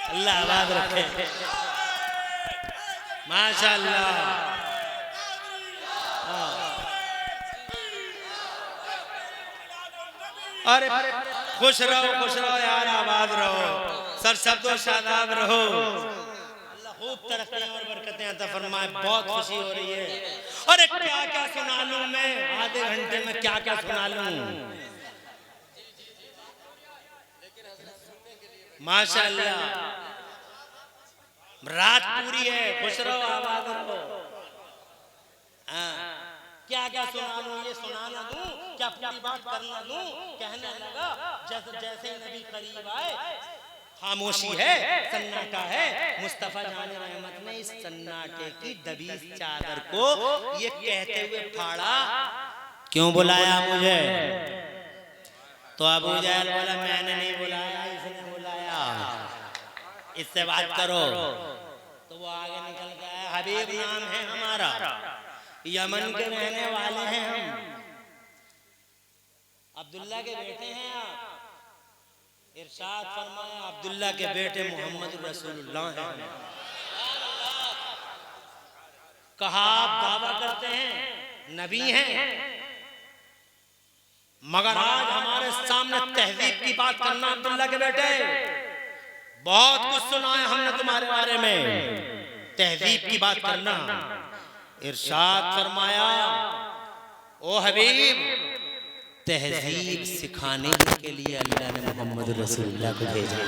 अल्लाह आबाद रखे, माशाअल्लाह। अरे खुश रहो यार, आबाद रहो, सरसब्दो शादाब रहो, अल्लाह खूब तरक्की और बरकतें अता फरमाए। बहुत खुशी हो रही है। अरे क्या क्या सुना लूं मैं, आधे घंटे में क्या क्या सुना लूं। माशाअल्लाह रात पूरी है, खुश रहो, आबाद रहो। क्या क्या सुना लूं, ये सुनाना दूं, क्या पूरी बात करना दूं। कहने लगा जैसे नबी करीब आए, खामोशी है, सन्नाटा है। मुस्तफा जाने रहमत ने इस सन्नाटे की दबीस चादर को ये कहते हुए फाड़ा, क्यों बुलाया मुझे? तो अबू जहल बोला मैंने नहीं बुलाया, इसने बुलाया, इससे बात करो। तो वो आगे निकल गया, हबीब नाम है हमारा, यमन के रहने वाले हैं हम, अब्दुल्ला के बेटे हैं आप। इरशाद फरमाया अब्दुल्ला के बेटे मोहम्मद रसूलुल्लाह हैं। कहा आप दावा करते हैं नबी हैं, मगर आज हमारे सामने तहजीब की बात करना। अब्दुल्ला के बेटे बहुत कुछ सुना है हमने तुम्हारे बारे में, तहजीब की बात करना। इरशाद फरमाया ओ हबीब, तहजीब सिखाने के लिए अल्लाह ने मोहम्मद रसूलुल्लाह को भेजा।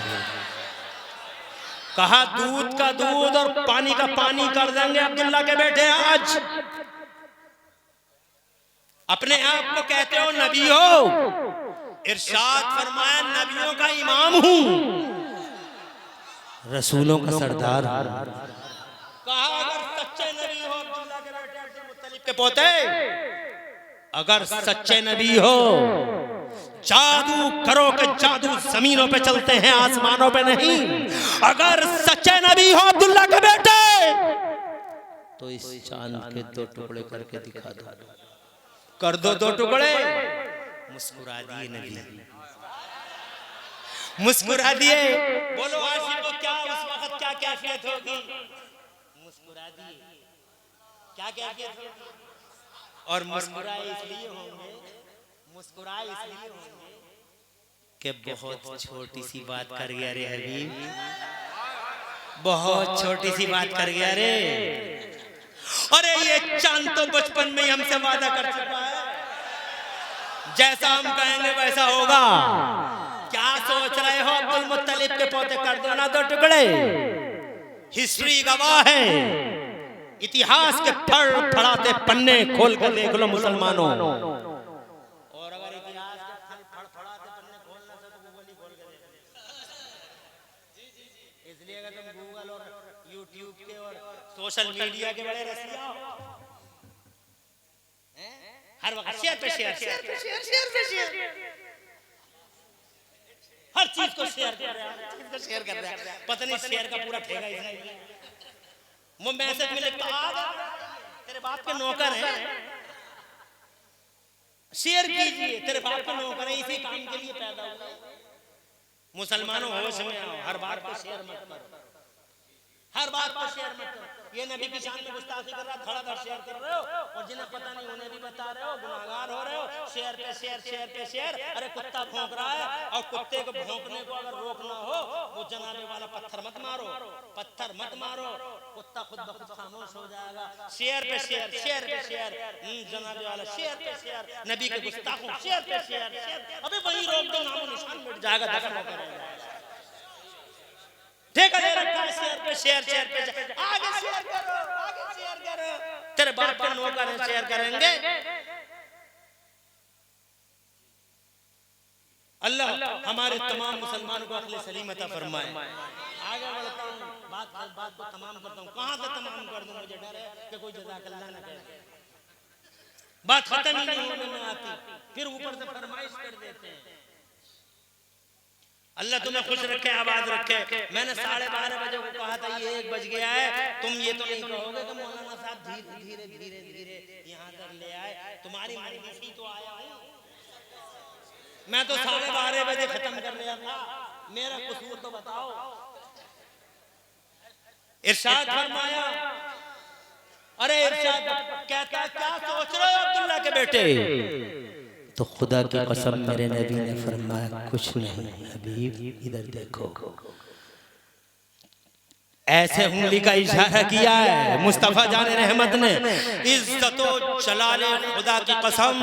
कहा दूध का दूध और पानी का पानी कर देंगे अब्दुल्ला के बेटे। आज अपने आप को कहते हो नबी हो, इरशाद फरमाया नबियों का इमाम हूं, रसूलों का सरदार। कहा अगर सच्चे नबी हो अब्दुल्ला के बेटे अब्दुल मुत्तलिब के पोते, अगर सच्चे नबी हो, जादू करो कि जादू जमीनों पे चलते हैं आसमानों पे नहीं। अगर सच्चे नबी हो अब्दुल्ला के बेटे, तो इस चांद के 2 टुकड़े करके दिखा दो। कर दो 2 टुकड़े। मुस्कुरा दिए नबी, मुस्कुरा दिए। बोलो आशिकों क्या उस वक्त क्या कैफियत होगी? मुस्कुरा दिए, क्या कैफियत होगी? और मुस्कुराए इसलिए होंगे, मुस्कुराए इसलिए होंगे कि बहुत छोटी सी बात कर गया रे हबीब, बहुत छोटी सी बात कर गया रे। अरे ये चांद तो बचपन में ही हमसे वादा कर चुका है, जैसा हम कहेंगे वैसा होगा। क्या सोच रहे हो अब्दुल मुत्तलिब के पोते? कर दो ना 2 टुकड़े। हिस्ट्री गवाह है, इतिहास के फड़फड़ाते पन्ने खोल कर देख लो मुसलमानों। और अगर इतिहास के फड़फड़ाते पन्ने खोलना से तो गूगल ही खोल के देख। इसलिए अगर तुम गूगल और यूट्यूब के और सोशल मीडिया के बड़े रसिया हो, हर वक्त शेयर पे शेयर, शेयर पे शेयर, शेयर पे शेयर, हर चीज को शेयर कर रहे हैं, हर चीज को शेयर कर रहे हैं। पता नहीं शेयर का पूरा ठेका इसने। वो मैसेज में लिखता तेरे बाप के नौकर हैं, शेयर कीजिए, तेरे बाप के नौकर हैं, इसी काम के लिए पैदा हुए। मुसलमानों होश में आओ, हर बात को शेयर मत करो, हर बात को शेयर मत करो। ये नबी की शान में गुस्ताखी कर रहा है, धड़ाधड़ शेयर कर रहे हो, और जिन्हें पता नहीं उन्हें भी बता रहे हो, गुनाहगार हो रहे हो। शेयर पे शेयर, शेयर पे शेयर। अरे कुत्ता भौंक रहा है, और कुत्ते को भौंकने को अगर रोकना हो, वो जनाबे वाला पत्थर मत मारो, पत्थर मत मारो, कुत्ता खुद ब खुद खामोश हो जाएगा। शेयर पे शेयर, शेयर पे शेयर, जनाबे वाला शेयर पे शेयर, नबी के गुस्ताखों शेयर पे शेयर, शेयर। अबे वहीं रोक दो, नामो निशान मिट जाएगा, दफन होकर रह जाएगा। ठेका दे रखा है शेयर पे शेयर, शेयर पे शेयर। आगे शेयर करो, आगे शेयर करो, तेरे बाप के नौकर हैं, शेयर करेंगे। हमारे तमाम मुसलमानों को अक्ल सलीम अता फरमाए। आगे बढ़ता हूँ, बात को तमाम करता हूँ। कहाँ से तमाम कर दूं, मुझे डर है कि कोई जज़ाकल्लाह ना कहे। बात खत्म ही नहीं होने में आती, फिर ऊपर से फरमाइश कर देते हैं। अल्लाह तुम्हें खुश रखे, आबाद रखे। मैंने 12:30 बजे को कहा था, ये 1 बज गया है। तुम ये तो नहीं कहोगे कि मौलाना साहब धीरे धीरे धीरे धीरे यहाँ तक ले आए। तुम्हारी मर्जी से तो आया हूँ मैं, तो 12:30 बजे खत्म कर लिया था। मेरा कसूर तो बताओ। इरशाद फरमाया, अरे इरशाद कहता, क्या सोच रहे हो अब्दुल्ला के बेटे? तो खुदा की कसम मेरे नबी ने फरमाया, कुछ नहीं हबीब, इधर देखो। ऐसे उंगली का इशारा किया है मुस्तफा जाने रहमत ने। इज्जतो जलाले खुदा की कसम,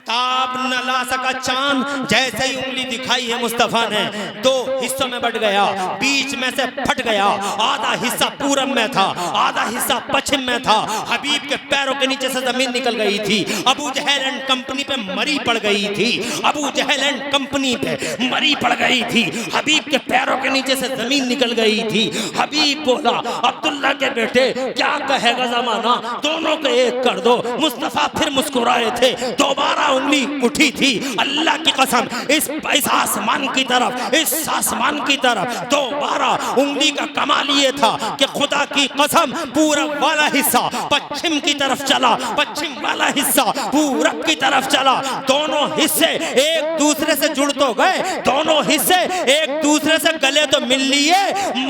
ताब न ला सका चांद, जैसे ही उंगली दिखाई है मुस्तफा ने, 2 हिस्सों में बट गया, बीच में से फट गया। आधा हिस्सा पूरब में था, आधा हिस्सा पश्चिम में था। हबीब के पैरों के नीचे से जमीन निकल गई थी। अबू जहल एंड कंपनी पे मरी पड़ गई थी। अबू जहल एंड कंपनी पे मरी पड़ गई थी। हबीब के पैरों के नीचे से जमीन निकल गई थी। हबीब बोला, अब्दुल्ला के बेटे क्या कहेगा जमाना, दोनों को एक कर दो। मुस्तफा फिर मुस्कुराए थे। दोबारा उंगली उठी थी। अल्लाह की कसम, इस आसमान की तरफ, इस आसमान की तरफ दोबारा उंगली का कमाल ये था कि खुदा की कसम पूरब वाला हिस्सा पश्चिम की तरफ चला, पश्चिम वाला हिस्सा पूरब की तरफ चला। दोनों हिस्से एक दूसरे से जुड़ तो गए, दोनों हिस्से एक दूसरे से गले तो मिल लिए,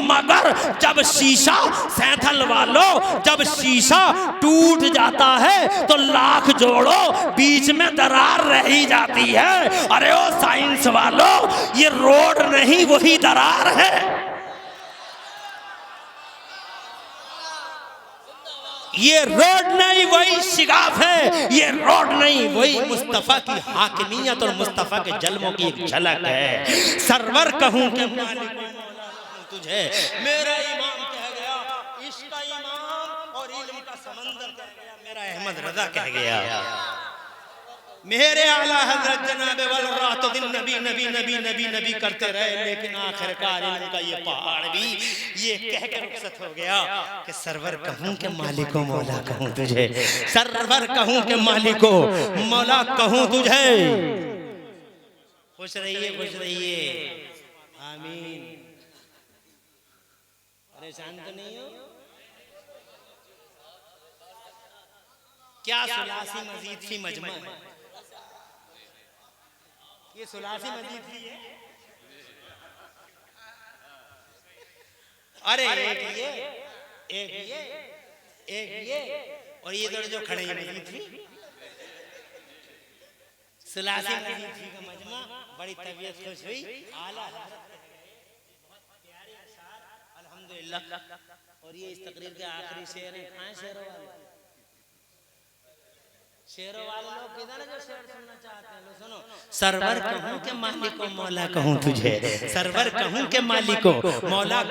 मगर जब शीशा, सैंथल वालों, जब शीशा टूट जाता है तो लाख जोड़ो बीच में दरार रह ही जाती है। अरे ओ साइंस वालों, ये रोड नहीं वही दरार है। ये रोड नहीं वही शिगाफ है। ये रोड नहीं वही मुस्तफा की हाकिमियत और मुस्तफा के जलवों की एक झलक है। सरवर कहूं कि तुझे मेरा इमाम कह गया, इश्क का इमाम और इल्म का समंदर कह गया, मेरा अहमद रजा कह गया। मेरे आला हजरत जनाब वल रात दिन नबी नबी नबी नबी नबी करते रहे, लेकिन आखिरकार इनका ये पहाड़ भी ये कह के रुखसत हो गया कि सरवर कहूं के मालिको मौला कहूं तुझे, सरवर कहूं के मालिको मौला कहूं तुझे। खुश रहिए, खुश रहिए, आमीन। परेशान तो नहीं हो? क्या सुलासी मजीद फी मजमा, ये सुलासी मजीद फी है। अरे एक ये, एक ये, एक ये, और ये दोनों जो खड़े हैं मजीद फी, सुलासी मजीद फी का मजमा। बड़ी तबीयत खुश हुई। आला बहुत प्यारे अशार अल्हम्दुलिल्लाह। और ये इस तकरीर के आखिरी शेर है। कहाँ शेरों वाले? शेरों वाले लोग किधर है जो शेर सुनना चाहते हैं? लो सुनो। सरवर कहूं के मालिको मौला कहूं तुझे, सरवर कहूं के मालिको मौला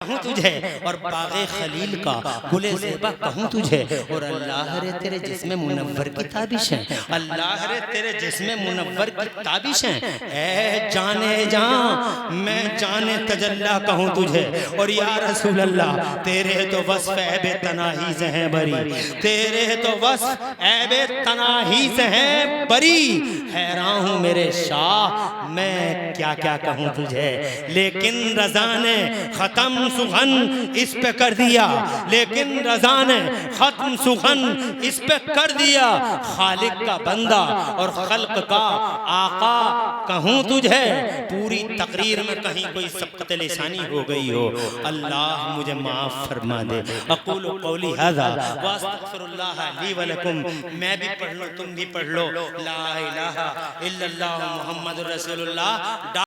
कहूं तुझे, और बागे खलील का गुले ज़ेबा कहूं तुझे। और अल्लाह रे तेरे जिस्म मुनव्वर की ताबिश है, अल्लाह रे तेरे जिस्म मुनव्वर की ताबिश है। ऐ जाने जान मैं जाने तजल्ला कहूं तुझे। और या रसूल अल्लाह तेरे तो वस्फ ऐबे तनाही से हैं बरी, तेरे तो वस्फ ऐबे तनाही से हैं बरी। हैरान हूँ मेरे शाह मैं क्या क्या कहूँ तुझे, लेकिन रज़ा ने ख़त्म सुखन इस पे कर दिया, लेकिन रज़ा ने ख़त्म सुखन इस पे कर दिया। खालिक का बंदा और खल्क का आका कहूँ तुझे। पूरी तकरीर में कहीं कोई सबक़त लिसानी हो गई हो, अल्लाह मुझे माफ़ फरमा दे। अक़ूलु क़ौली हाज़ा व अस्तग़फ़िरुल्लाह ली व लकुम। मैं भी पढ़ लो, तुम भी पढ़ लो। ला इलाहा इल्लल्लाह मुहम्मदुर रसूलुल्लाह।